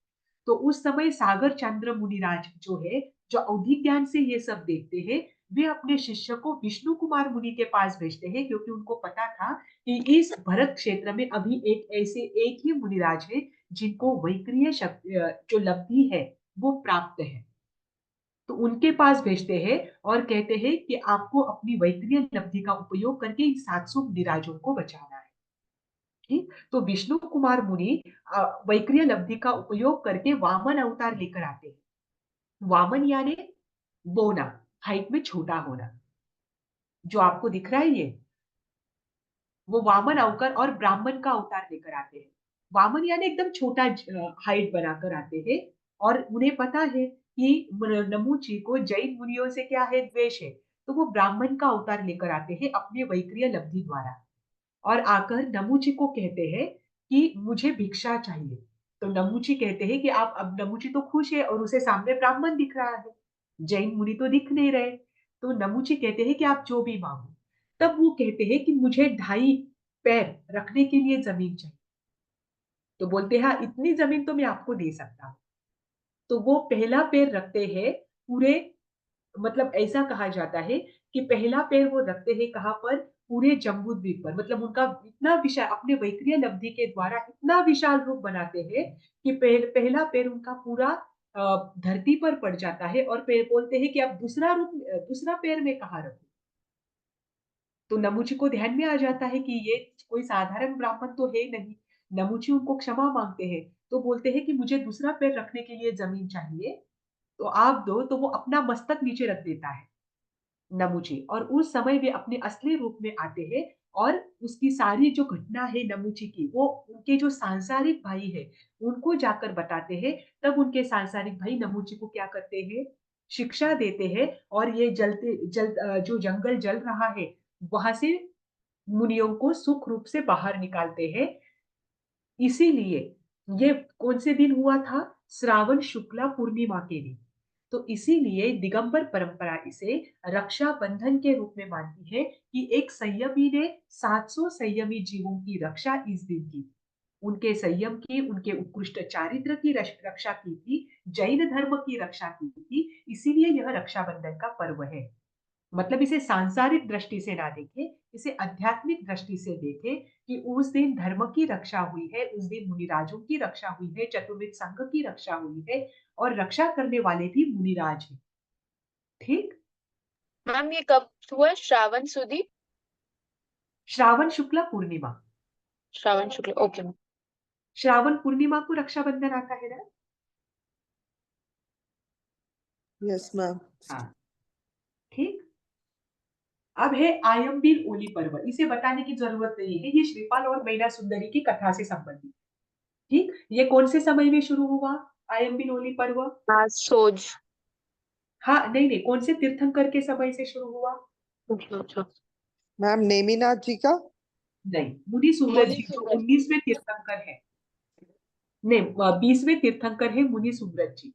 तो उस समय सागर चंद्र मुनिराज जो है, जो अवधि ज्ञान से ये सब देखते हैं, वे अपने शिष्य को विष्णु कुमार मुनि के पास भेजते हैं, क्योंकि उनको पता था कि इस भरत क्षेत्र में अभी एक ही मुनिराज है जिनको वैक्रिय शक्ति जो लब्धि है वो प्राप्त है। तो उनके पास भेजते हैं और कहते हैं कि आपको अपनी वैक्रिय लब्धि का उपयोग करके इन 700 मुनिराजों को बचाना है। ठीक, तो विष्णु कुमार मुनि वैक्रिय लब्धि का उपयोग करके वामन अवतार लेकर आते हैं। वामन यानी बोना, हाइट में छोटा होना, जो आपको दिख रहा है ये, वो वामन अवतार और ब्राह्मण का अवतार लेकर आते हैं। वामन यानी एकदम छोटा हाइट बनाकर आते हैं, और उन्हें पता है कि नमूची को जैन मुनियों से क्या है, द्वेष है, तो वो ब्राह्मण का अवतार लेकर आते हैं अपने वैक्रिय लब्धि द्वारा, और आकर नमूची को कहते हैं कि मुझे भिक्षा चाहिए। तो नमूची कहते हैं कि आप, अब नमूची तो खुश है और उसे सामने ब्राह्मण दिख रहा है, जैन मुनि तो दिख नहीं रहे। तो नमूची कहते हैं कि आप जो भी मांगो। तब वो कहते हैं कि मुझे 2.5 पैर रखने के लिए जमीन चाहिए। तो बोलते हैं हाँ, इतनी जमीन तो मैं आपको दे सकता हूँ। तो वो पहला पैर रखते हैं पूरे, मतलब ऐसा कहा जाता है कि पहला पैर वो रखते हैं कहाँ पर, पूरे जम्बू द्वीप पर। मतलब उनका इतना विशाल, अपने वैक्रिय लब्धि के द्वारा इतना विशाल रूप बनाते हैं कि पहला पैर उनका पूरा धरती पर पड़ जाता है, और पैर बोलते हैं कि अब दूसरा पैर में कहाँ रखूं। तो नमूची को ध्यान में आ जाता है कि ये कोई साधारण ब्राह्मण तो है नहीं। नमूची उनको क्षमा मांगते हैं, तो बोलते हैं कि मुझे दूसरा पैर रखने के लिए जमीन चाहिए, तो आप दो। तो वो अपना मस्तक नीचे रख देता है नमूची, और उस समय वे अपने असली रूप में आते हैं, और उसकी सारी जो घटना है नमूची की, वो उनके जो सांसारिक भाई है उनको जाकर बताते हैं। तब उनके सांसारिक भाई नमूची को क्या करते हैं, शिक्षा देते हैं, और ये जो जंगल जल रहा है वहां से मुनियों को सुख रूप से बाहर निकालते हैं। इसीलिए ये कौन से दिन हुआ था, श्रावण शुक्ला पूर्णिमा के दिन। तो इसीलिए दिगंबर परंपरा इसे रक्षाबंधन के रूप में मानती है कि एक संयमी ने 700 संयमी जीवों की रक्षा इस दिन की, उनके संयम की, उनके उत्कृष्ट चारित्र की रक्षा की थी, जैन धर्म की रक्षा की थी। इसीलिए यह रक्षाबंधन का पर्व है। मतलब इसे सांसारिक दृष्टि से ना देखें, इसे आध्यात्मिक दृष्टि से देखें कि उस दिन धर्म की रक्षा हुई है, उस दिन मुनिराजों की रक्षा हुई है, चतुर्वेद संघ की रक्षा हुई है, और रक्षा करने वाले भी मुनिराज हैं। ठीक, मैम ये कब हुआ, श्रावण सुदी? श्रावण शुक्ला पूर्णिमा, श्रावण शुक्ल, ओके मैम। श्रावण पूर्णिमा को रक्षाबंधन आता है ना। Yes ma'am. हाँ, ठीक। अब है आयम्बीर ओली पर्व, इसे बताने की जरूरत नहीं है, ये श्रीपाल और मैना सुंदरी की कथा से संबंधित। ठीक, ये कौन से समय में शुरू हुआ आयम्बीर ओली पर्व? सोज। हाँ, नहीं नहीं, कौन से तीर्थंकर के समय से शुरू हुआ? अच्छा। मैम नेमिनाथ जी का। नहीं, मुनि सुव्रत जी जो 19वें तीर्थंकर है, नहीं 20वें तीर्थंकर है मुनि सुव्रत जी,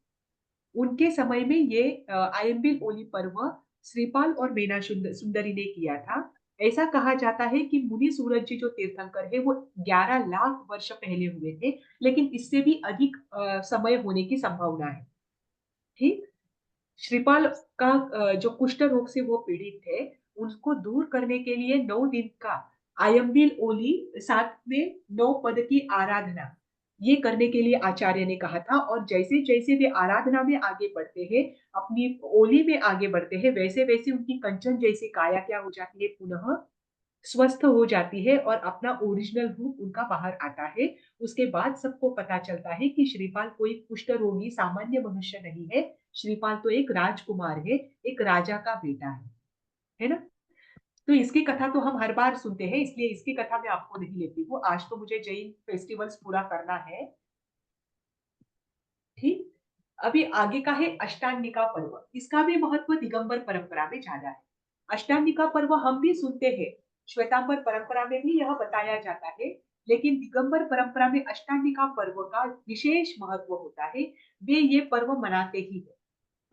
उनके समय में ये आयम्बिल ओली पर्व श्रीपाल और मैना सुंदरी ने किया था। ऐसा कहा जाता है कि मुनि सूरज जी जो तीर्थंकर है वो 11 लाख वर्ष पहले हुए थे, लेकिन इससे भी अधिक समय होने की संभावना है। ठीक। श्रीपाल का जो कुष्ठ रोग से वो पीड़ित थे, उनको दूर करने के लिए 9 दिन का आयम्बिल ओली, साथ में 9 पद की आराधना, ये करने के लिए आचार्य ने कहा था। और जैसे जैसे वे आराधना में आगे बढ़ते हैं, अपनी ओली में आगे बढ़ते हैं, वैसे वैसे उनकी कंचन जैसी काया क्या हो जाती है, पुनः स्वस्थ हो जाती है और अपना ओरिजिनल रूप उनका बाहर आता है। उसके बाद सबको पता चलता है कि श्रीपाल कोई कुष्ठ रोगी सामान्य मनुष्य नहीं है, श्रीपाल तो एक राजकुमार है, एक राजा का बेटा है ना। तो इसकी कथा तो हम हर बार सुनते हैं, इसलिए इसकी कथा मैं आपको नहीं लेती हूँ। आज तो मुझे जैन फेस्टिवल्स पूरा करना है। ठीक। अभी आगे का है अष्टांगिका पर्व। इसका भी महत्व दिगंबर परंपरा में ज्यादा है। अष्टांगिका पर्व हम भी सुनते हैं, श्वेतांबर परंपरा में भी यह बताया जाता है, लेकिन दिगंबर परंपरा में अष्टांगिका पर्व का विशेष महत्व होता है। वे ये पर्व मनाते ही है,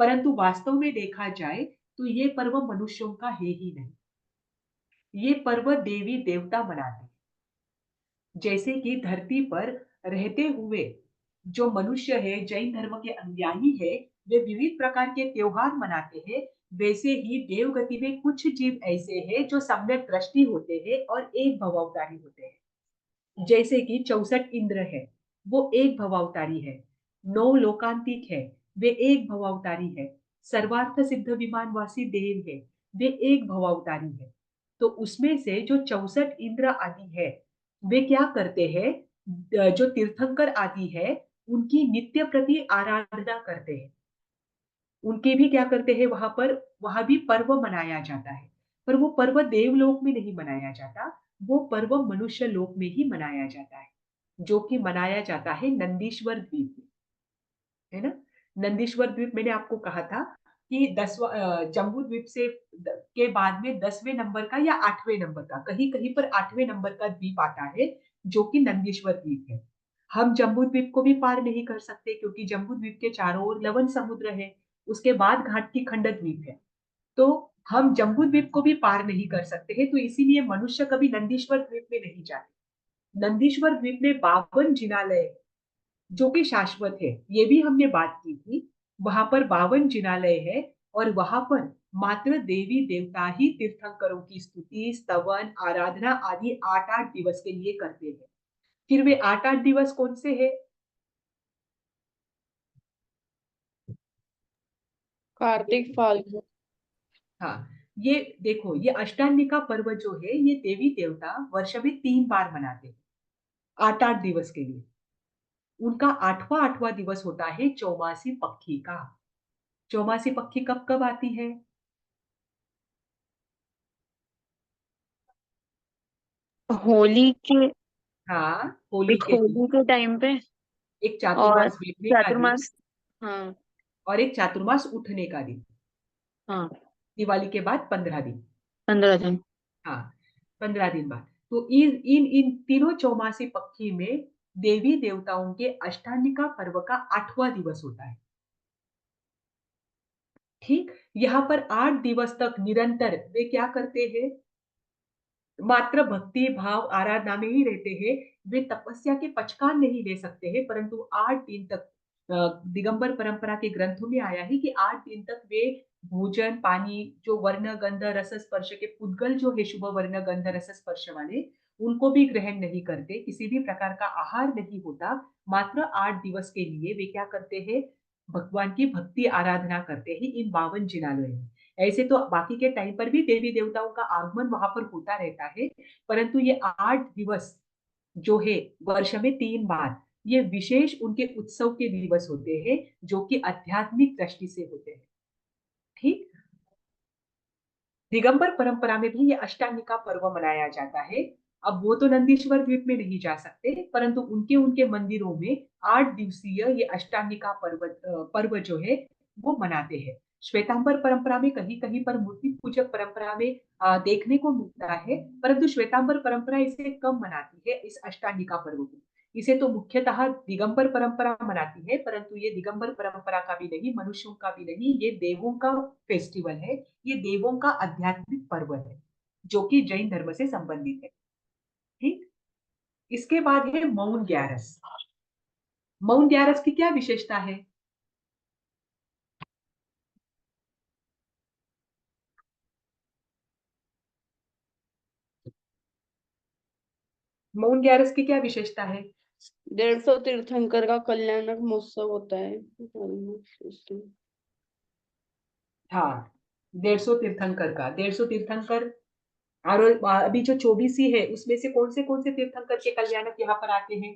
परंतु वास्तव में देखा जाए तो ये पर्व मनुष्यों का है ही नहीं। ये पर्व देवी देवता मनाते हैं। जैसे कि धरती पर रहते हुए जो मनुष्य है, जैन धर्म के अनुयायी है, वे विविध प्रकार के त्योहार मनाते हैं, वैसे ही देवगति में कुछ जीव ऐसे हैं जो सम्यक दृष्टि होते हैं और एक भवावतारी होते हैं। जैसे कि 64 इंद्र है, वो एक भवावतारी है। 9 लोकांतिक है, वे एक भवावतारी है। सर्वार्थ सिद्ध विमानवासी देव है, वे एक भवावतारी है। तो उसमें से जो 64 इंद्र आदि है, वे क्या करते हैं, जो तीर्थंकर आदि है, उनकी नित्य प्रति आराधना करते हैं। उनके भी क्या करते हैं, वहां भी पर्व मनाया जाता है, पर वो पर्व देवलोक में नहीं मनाया जाता, वो पर्व मनुष्य लोक में ही मनाया जाता है, जो कि मनाया जाता है नंदीश्वर द्वीप में, है ना। नंदीश्वर द्वीप मैंने आपको कहा था कि जम्बू द्वीप के बाद में 10वें नंबर का या 8वें नंबर का, कहीं कहीं पर 8वें नंबर का द्वीप आता है, जो कि नंदीश्वर द्वीप है। हम जम्बू द्वीप को भी पार नहीं कर सकते, क्योंकि जम्बू द्वीप के चारों ओर लवण समुद्र है, उसके बाद घाट की खंड द्वीप है, तो हम जम्बू द्वीप को भी पार नहीं कर सकते हैं। तो इसीलिए मनुष्य कभी नंदीश्वर द्वीप में नहीं जाते। नंदीश्वर द्वीप में 52 जिनालय जो कि शाश्वत है, ये भी हमने बात की थी। वहां पर 52 जिनालय है और वहां पर मात्र देवी देवता ही तीर्थंकरों की स्तुति, स्तवन, आराधना आदि 8-8 दिवस के लिए करते हैं। फिर वे 8-8 दिवस कौन से है? कार्तिक फाल्गुन। हाँ, ये देखो, ये अष्टांगिका पर्व जो है, ये देवी देवता वर्ष में 3 बार मनाते हैं, 8-8 दिवस के लिए। उनका 8वां दिवस होता है चौमासी पक्षी का। चौमासी पक्षी कब कब आती है? होली के, हाँ, होली एक के दिन। होली के टाइम पे, एक और चातुर्मास बीतने का दिन, चातुर्मास। हाँ। और एक चातुर्मास उठने का दिन। हाँ, दिवाली के बाद 15 दिन। 15 दिन। हाँ, 15 दिन बाद। तो इन इन इन तीनों चौमासी पक्षी में देवी देवताओं के अष्टांगिका पर्व का 8वां दिवस होता है। ठीक। यहाँ पर 8 दिवस तक निरंतर वे क्या करते हैं, मात्र भक्ति भाव आराधना में ही रहते हैं। वे तपस्या के पचकान नहीं ले सकते हैं, परंतु 8 दिन तक दिगंबर परंपरा के ग्रंथों में आया है कि 8 दिन तक वे भोजन पानी, जो वर्ण गंध रस स्पर्श के पुद्गल जो है, शुभ वर्ण गंध रस स्पर्श वाले, उनको भी ग्रहण नहीं करते, किसी भी प्रकार का आहार नहीं होता। मात्र 8 दिवस के लिए वे क्या करते हैं, भगवान की भक्ति आराधना करते हैं इन 52 जिनालयों में। ऐसे तो बाकी के टाइम पर भी देवी देवताओं का आगमन वहां पर होता रहता है, परंतु ये 8 दिवस जो है वर्ष में 3 बार, ये विशेष उनके उत्सव के दिवस होते हैं, जो कि आध्यात्मिक दृष्टि से होते हैं। ठीक। दिगंबर परंपरा में भी ये अष्टांगिका पर्व मनाया जाता है। अब वो तो नंदीश्वर द्वीप में नहीं जा सकते, परंतु उनके उनके मंदिरों में 8 दिवसीय ये अष्टांगिका पर्व जो है वो मनाते हैं। श्वेतांबर परंपरा में कहीं कहीं पर मूर्ति पूजक परंपरा में देखने को मिलता है, परंतु श्वेतांबर परंपरा इसे कम मनाती है, इस अष्टांगिका पर्व को। इसे तो मुख्यतः दिगंबर परंपरा मनाती है, परंतु ये दिगंबर परंपरा का भी नहीं, मनुष्यों का भी नहीं, ये देवों का फेस्टिवल है, ये देवों का आध्यात्मिक पर्व है, जो कि जैन धर्म से संबंधित है। ठीक। इसके बाद है मौन ग्यारस। मौन ग्यारस की क्या विशेषता है? मौन ग्यारस की क्या विशेषता है? 150 तीर्थंकर का कल्याणक महोत्सव होता है। हाँ, 150 तीर्थंकर का, 150 तीर्थंकर। और अभी जो 24 है उसमें से कौन से तीर्थंकर के कल्याणक यहाँ पर आते हैं?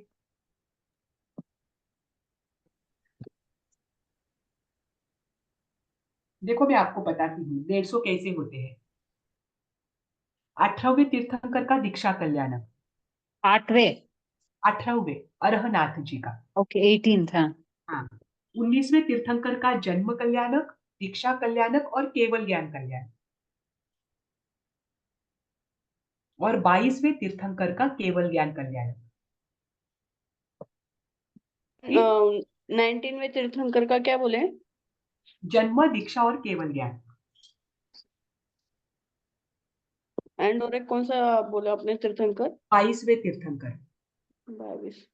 देखो मैं आपको बताती हूँ 150 कैसे होते हैं। 18वें तीर्थंकर का दीक्षा कल्याणक, 8वें। 18वें अरहनाथ जी का। Okay 18th। हाँ। हाँ, 19वें तीर्थंकर का जन्म कल्याणक, दीक्षा कल्याणक और केवल ज्ञान कल्याण। और 22वें तीर्थंकर का केवल ज्ञान कल्याण। ठीक? 19वें तीर्थंकर का क्या बोले? जन्म, दीक्षा और केवल ज्ञान। एंड और एक कौन सा बोला आपने तीर्थंकर? 22वें तीर्थंकर, 22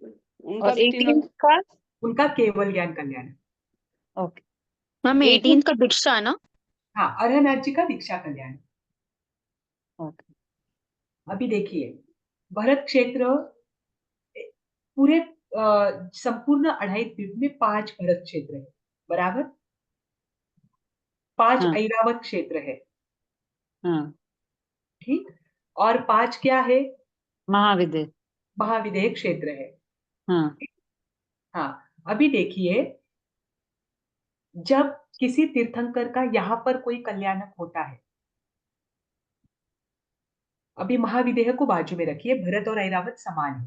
उनका और भी 18th 3 का? उनका केवल ज्ञान कल्याण। ओके। Ma'am 18th। 18 का दीक्षा है ना? हाँ, अरहनाथ जी का दीक्षा कल्याण। ओके। अभी देखिए, भरत क्षेत्र पूरे संपूर्ण 2.5 द्वीप में 5 भरत क्षेत्र है, बराबर? 5 हाँ। ऐरावत क्षेत्र है, हाँ। ठीक? और 5 क्या है? महाविद्य। महाविदेह क्षेत्र है। हाँ। हाँ, अभी देखिए, जब किसी तीर्थंकर का यहाँ पर कोई कल्याणक होता है, अभी महाविदेह को बाजू में रखिए, भरत और ऐरावत समान है।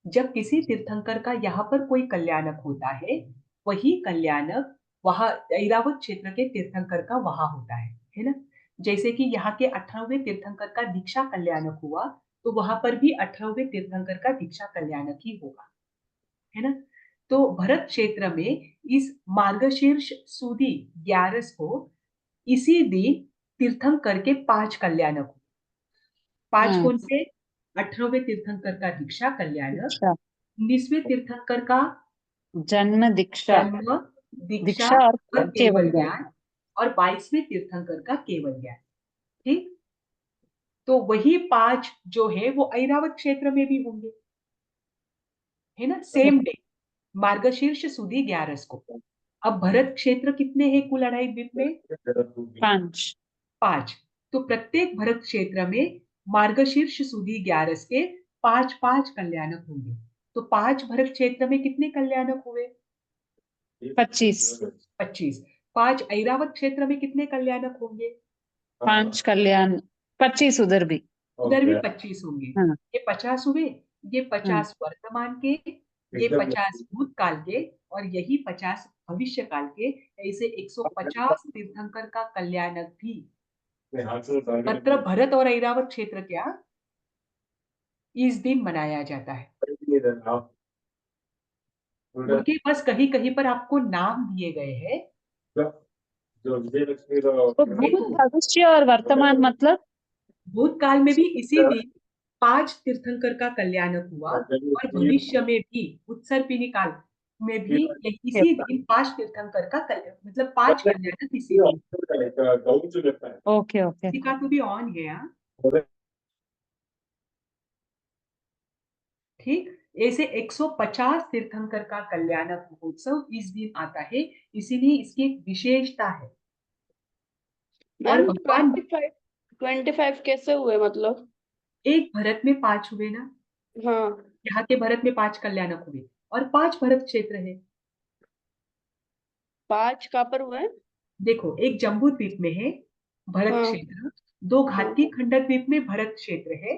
जब किसी तीर्थंकर का यहाँ पर कोई कल्याणक होता है, वही कल्याणक वहां ऐरावत क्षेत्र के तीर्थंकर का वहां होता है ना? जैसे कि यहाँ के 18वें तीर्थंकर का दीक्षा कल्याणक हुआ, तो वहां पर भी 18वें तीर्थंकर का दीक्षा कल्याणक ही होगा, है ना? तो भरत क्षेत्र में इस मार्गशीर्ष सुदी 11 को इसी दिन तीर्थंकर के 5 कल्याणक हुए। 5 हाँ। कौन से? 18वें तीर्थंकर का दीक्षा कल्याणक, अच्छा। 19वें तीर्थंकर का जन्म, दीक्षा। जन्म, दीक्षा दीक्षा और और केवल केवल ज्ञान। ज्ञान, और 22वें तीर्थंकर का केवल ज्ञान। ठीक? तो वही 5 जो है वो ऐरावत क्षेत्र में भी होंगे, है ना? सेम डे, मार्गशीर्ष सुदी 11 को। अब भरत क्षेत्र कितने हैं कुल 2.5 द्वीप में? 5। 5। तो प्रत्येक भरत क्षेत्र में मार्गशीर्ष सुदी 11 के 5-5 कल्याणक होंगे। तो 5 भरत क्षेत्र में कितने कल्याणक हुए? 25। 25। 5 ऐरावत क्षेत्र में कितने कल्याणक होंगे? 5 कल्याण। 25 उधर भी। उधर भी 25 होंगे। हाँ। ये 50 हुए, ये हाँ। 50 वर्तमान के, ये 50 भूतकाल के, और यही 50 भविष्य काल के। ऐसे 150 तीर्थंकर का कल्याणक भी मतलब भरत और ऐरावत क्षेत्र क्या इस दिन मनाया जाता है। उनके बस कहीं कहीं पर आपको नाम दिए गए हैं। तो भूत, देखो, भविष्य और वर्तमान मतलब? भूतकाल में भी इसी दिन 5 तीर्थंकर का कल्याणक हुआ, और भविष्य में भी उत्सर्पिणी काल में भी इसी दिन 5 तीर्थंकर का मतलब 5 कल्याणक इसी दिन। Okay okay. इसी का तो भी ऑन है, हाँ? ठीक? ऐसे 150 तीर्थंकर का कल्याणक महोत्सव इस दिन आता है, इसीलिए इसकी एक विशेषता है। और मैम भगवान 25 कैसे हुए मतलब? एक भरत में 5 हुए ना, हाँ, यहाँ के भरत में 5 कल्याणक हुए, और 5 भरत क्षेत्र है। 5 कहाँ पर हुए? देखो, एक जम्बू द्वीप में है भरत हाँ, क्षेत्र, 2 घाती हाँ, खंडक द्वीप में भरत क्षेत्र है,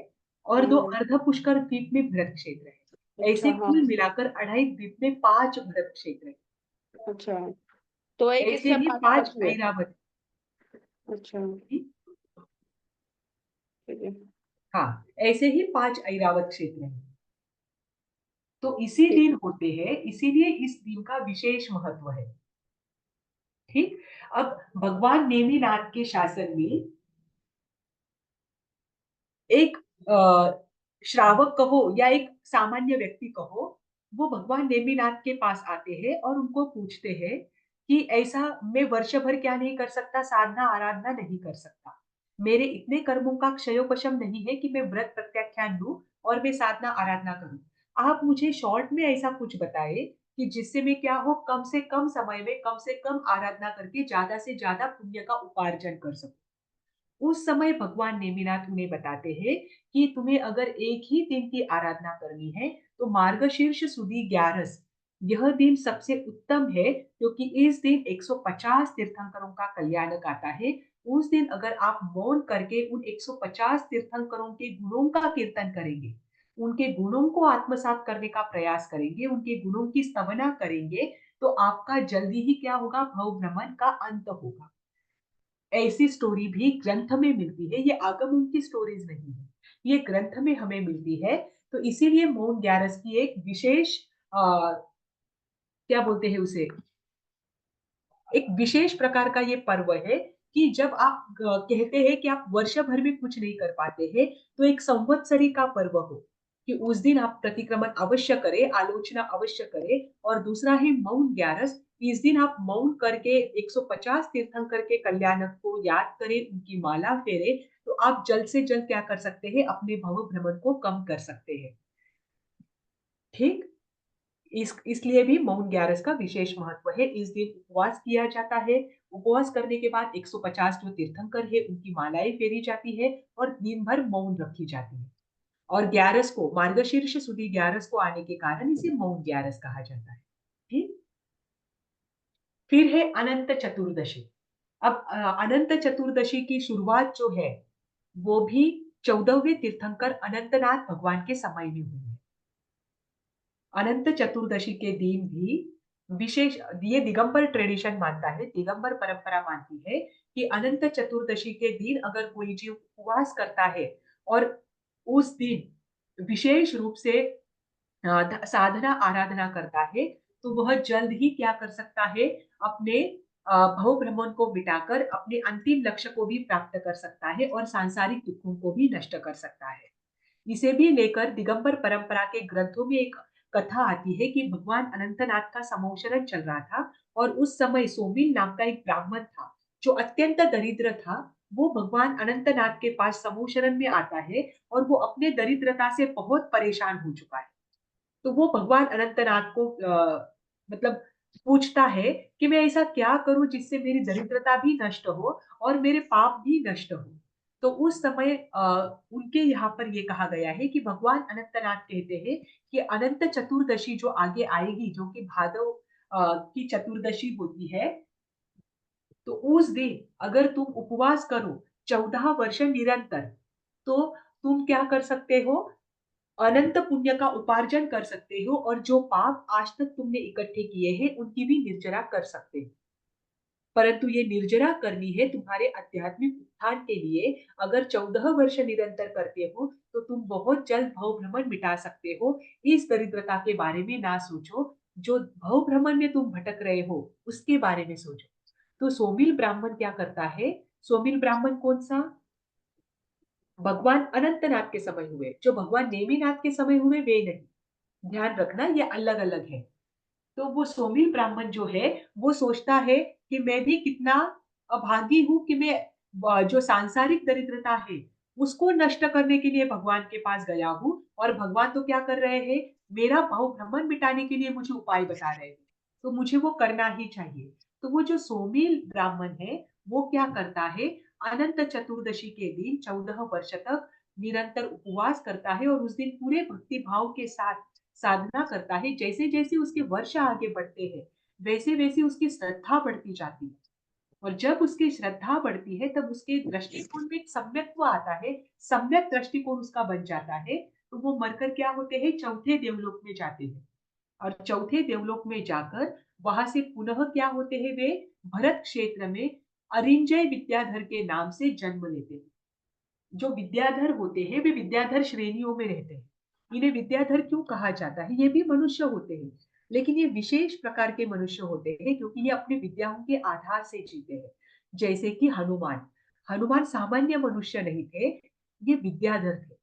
और 2 हाँ, अर्ध पुष्कर द्वीप में भरत क्षेत्र है। अच्छा, ऐसे हाँ, कुल मिलाकर 2.5 द्वीप में 5 भरत क्षेत्र है। अच्छा। तो एक ऐसे इससे ही 5 5 बच हुए। ऐरावत। अच्छा, ठीक है, हाँ, ऐसे ही 5 ऐरावत क्षेत्र हैं। तो इसी ठीक। दिन होते हैं, इसीलिए इस दिन का विशेष महत्व है। ठीक? अब भगवान नेमिनाथ के शासन में एक श्रावक कहो या एक सामान्य व्यक्ति कहो, वो भगवान नेमिनाथ के पास आते हैं और उनको पूछते हैं कि ऐसा मैं वर्ष भर क्या नहीं कर सकता, साधना आराधना नहीं कर सकता, मेरे इतने कर्मों का क्षयोपशम नहीं है कि मैं व्रत प्रत्याख्यान लूं और मैं साधना आराधना करूं। आप मुझे शॉर्ट में ऐसा कुछ बताए कि जिससे मैं क्या हो, कम से कम समय में कम से कम आराधना करके ज्यादा से ज्यादा पुण्य का उपार्जन कर सकूं। उस समय भगवान नेमिनाथ उन्हें बताते हैं कि तुम्हें अगर एक ही दिन की आराधना करनी है तो मार्गशीर्ष सुदी 11 यह दिन सबसे उत्तम है, क्योंकि इस दिन 150 तीर्थंकरों का कल्याणक आता है। उस दिन अगर आप मौन करके उन 150 तीर्थंकरों के गुणों का कीर्तन करेंगे, उनके गुणों को आत्मसात करने का प्रयास करेंगे, उनके गुणों की स्तवना करेंगे, तो आपका जल्दी ही क्या होगा, भव भ्रमण का अंत होगा। ऐसी स्टोरी भी ग्रंथ में मिलती है, ये आगमों की स्टोरीज नहीं है, ये ग्रंथ में हमें मिलती है। तो इसीलिए मौन 11 की एक विशेष क्या बोलते हैं उसे, एक विशेष प्रकार का ये पर्व है कि जब आप कहते हैं कि आप वर्ष भर में कुछ नहीं कर पाते हैं, तो एक संवत्सरी का पर्व हो कि उस दिन आप प्रतिक्रमण अवश्य करें, आलोचना अवश्य करें। और दूसरा है मौन 11, इस दिन आप मौन करके 150 तीर्थंकर के कल्याणक को याद करें, उनकी माला फेरे, तो आप जल्द से जल्द क्या कर सकते हैं, अपने भव भ्रमण को कम कर सकते हैं। ठीक, इसलिए भी मौन 11 का विशेष महत्व है। इस दिन उपवास किया जाता है। उपवास करने के बाद 150 जो तीर्थंकर है उनकी मालाएं फेरी जाती है और दिन भर मौन रखी जाती है। और 11 को, मार्गशीर्ष सुदी 11 को आने के कारण इसे मौन 11 कहा जाता है। ठीक, फिर है अनंत चतुर्दशी। अब अनंत चतुर्दशी की शुरुआत जो है वो भी 14वें तीर्थंकर अनंतनाथ भगवान के समय में हुई है। अनंत चतुर्दशी के दिन भी विशेष, ये दिगंबर ट्रेडिशन मानता है, दिगंबर परंपरा मानती है कि अनंत चतुर्दशी के दिन अगर कोई जीव उपवास करता है और उस दिन विशेष रूप से साधना आराधना करता है, तो वह जल्द ही क्या कर सकता है, अपने भव भ्रमण को मिटाकर अपने अंतिम लक्ष्य को भी प्राप्त कर सकता है और सांसारिक दुखों को भी नष्ट कर सकता है। इसे भी लेकर दिगंबर परंपरा के ग्रंथों में एक कथा आती है कि भगवान अनंतनाथ का समोशरण चल रहा था और उस समय सोमिल नाम का एक ब्राह्मण था जो अत्यंत दरिद्र था। वो भगवान अनंतनाथ के पास समोशरण में आता है और वो अपने दरिद्रता से बहुत परेशान हो चुका है। तो वो भगवान अनंतनाथ को मतलब पूछता है कि मैं ऐसा क्या करूं जिससे मेरी दरिद्रता भी नष्ट हो और मेरे पाप भी नष्ट हो। तो उस समय उनके यहाँ पर ये कहा गया है कि भगवान अनंतनाथ कहते हैं कि अनंत चतुर्दशी जो आगे आएगी, जो कि भादव की चतुर्दशी होती है, तो उस दिन अगर तुम उपवास करो 14 वर्ष निरंतर, तो तुम क्या कर सकते हो, अनंत पुण्य का उपार्जन कर सकते हो और जो पाप आज तक तुमने इकट्ठे किए हैं उनकी भी निर्जरा कर सकते हो। परंतु ये निर्जरा करनी है तुम्हारे आध्यात्मिक उत्थान के लिए। अगर 14 वर्ष निरंतर करते हो तो तुम बहुत जल्द भव भ्रमण मिटा सकते हो। इस दरिद्रता के बारे में ना सोचो, जो भव भ्रमण में तुम भटक रहे हो उसके बारे में सोचो। तो सोमिल ब्राह्मण क्या करता है, सोमिल ब्राह्मण कौन सा, भगवान अनंतनाथ के समय हुए, जो भगवान नेमिनाथ के समय हुए वे नहीं, ध्यान रखना ये अलग अलग है। तो वो सोमिल ब्राह्मण जो है वो सोचता है कि मैं भी कितना अभागी हूं कि मैं जो सांसारिक दरिद्रता है उसको नष्ट करने के लिए भगवान के पास गया हूं, और भगवान तो क्या कर रहे हैं, मेरा भव भ्रमण मिटाने के लिए मुझे उपाय बता रहे हैं, तो मुझे वो करना ही चाहिए। तो वो जो सोमिल ब्राह्मण है वो क्या करता है, अनंत चतुर्दशी के दिन 14 वर्ष तक निरंतर उपवास करता है और उस दिन पूरे भक्ति भाव के साथ साधना करता है। जैसे जैसे उसके वर्ष आगे बढ़ते हैं वैसे वैसे उसकी श्रद्धा बढ़ती जाती है, और जब उसकी श्रद्धा बढ़ती है तब उसके दृष्टिकोण में एक सम्यक्त्व आता है, सम्यक दृष्टिकोण उसका बन जाता है। तो वो मरकर क्या होते हैं, चौथे देवलोक में जाते हैं, और चौथे देवलोक में जाकर वहां से पुनः क्या होते हैं, वे भरत क्षेत्र में अरिंजय विद्याधर के नाम से जन्म लेते हैं। जो विद्याधर होते हैं वे विद्याधर श्रेणियों में रहते हैं। इन्हें विद्याधर क्यों कहा जाता है, ये भी मनुष्य होते हैं लेकिन ये विशेष प्रकार के मनुष्य होते हैं क्योंकि ये अपनी विद्याओं के आधार से जीते हैं। जैसे कि हनुमान, हनुमान सामान्य मनुष्य नहीं थे, ये विद्याधर थे।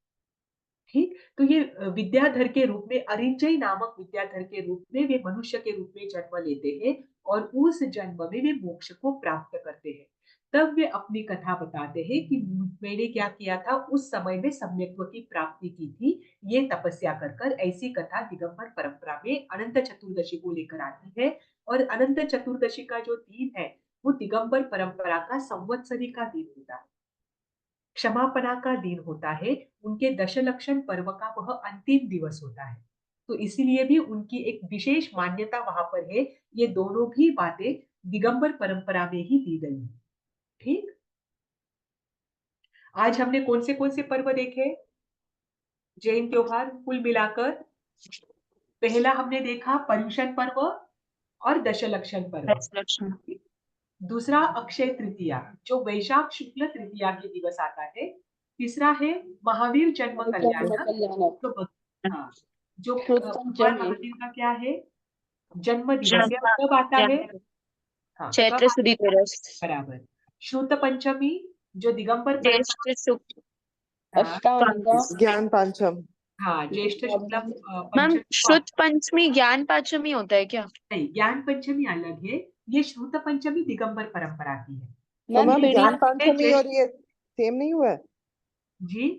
ठीक, तो ये विद्याधर के रूप में, अरिंजय नामक विद्याधर के रूप में वे मनुष्य के रूप में जन्म लेते हैं और उस जन्म में वे मोक्ष को प्राप्त करते हैं। तब वे अपनी कथा बताते हैं कि मैंने क्या किया था, उस समय में सम्यक्त्व की प्राप्ति की थी, ये तपस्या कर कर। ऐसी कथा दिगंबर परंपरा में अनंत चतुर्दशी को लेकर आती है। और अनंत चतुर्दशी का जो दिन है वो दिगंबर परंपरा का संवत्सरी का दिन होता है, क्षमापना का दिन होता है। उनके दशलक्षण पर्व का वह अंतिम दिवस होता है, तो इसीलिए भी उनकी एक विशेष मान्यता वहां पर है। ये दोनों भी बातें दिगंबर परंपरा में ही दी गई है। ठीक, आज हमने कौन से पर्व देखे जैन त्योहार कुल मिलाकर? पहला हमने देखा पर्युषण पर्व और दशलक्षण पर्व। लक्षण। दूसरा अक्षय तृतीया, जो वैशाख शुक्ल तृतीया के दिवस आता है। तीसरा है महावीर जन्म कल्याणक, जो हाँ, जो भगवान महावीर का क्या है, जन्म दिवस है। कब आता है? हाँ, कब चैत्र शुदी तेरस, बराबर। श्रुत पंचमी, जो दिगंबर ज्येष्ठ शुक्ल, ज्ञान पांचम। हाँ, ज्येष्ठ शुक्ला मैम पंचमी को शुद्ध पंचमी ज्ञान पांचमी होता है क्या? नहीं, ज्ञान पंचमी अलग है। ये श्रुत पंचमी दिगंबर परंपरा की है। तो मैम ये ज्ञान है पंचमी और ये सेम नहीं हुआ है? जी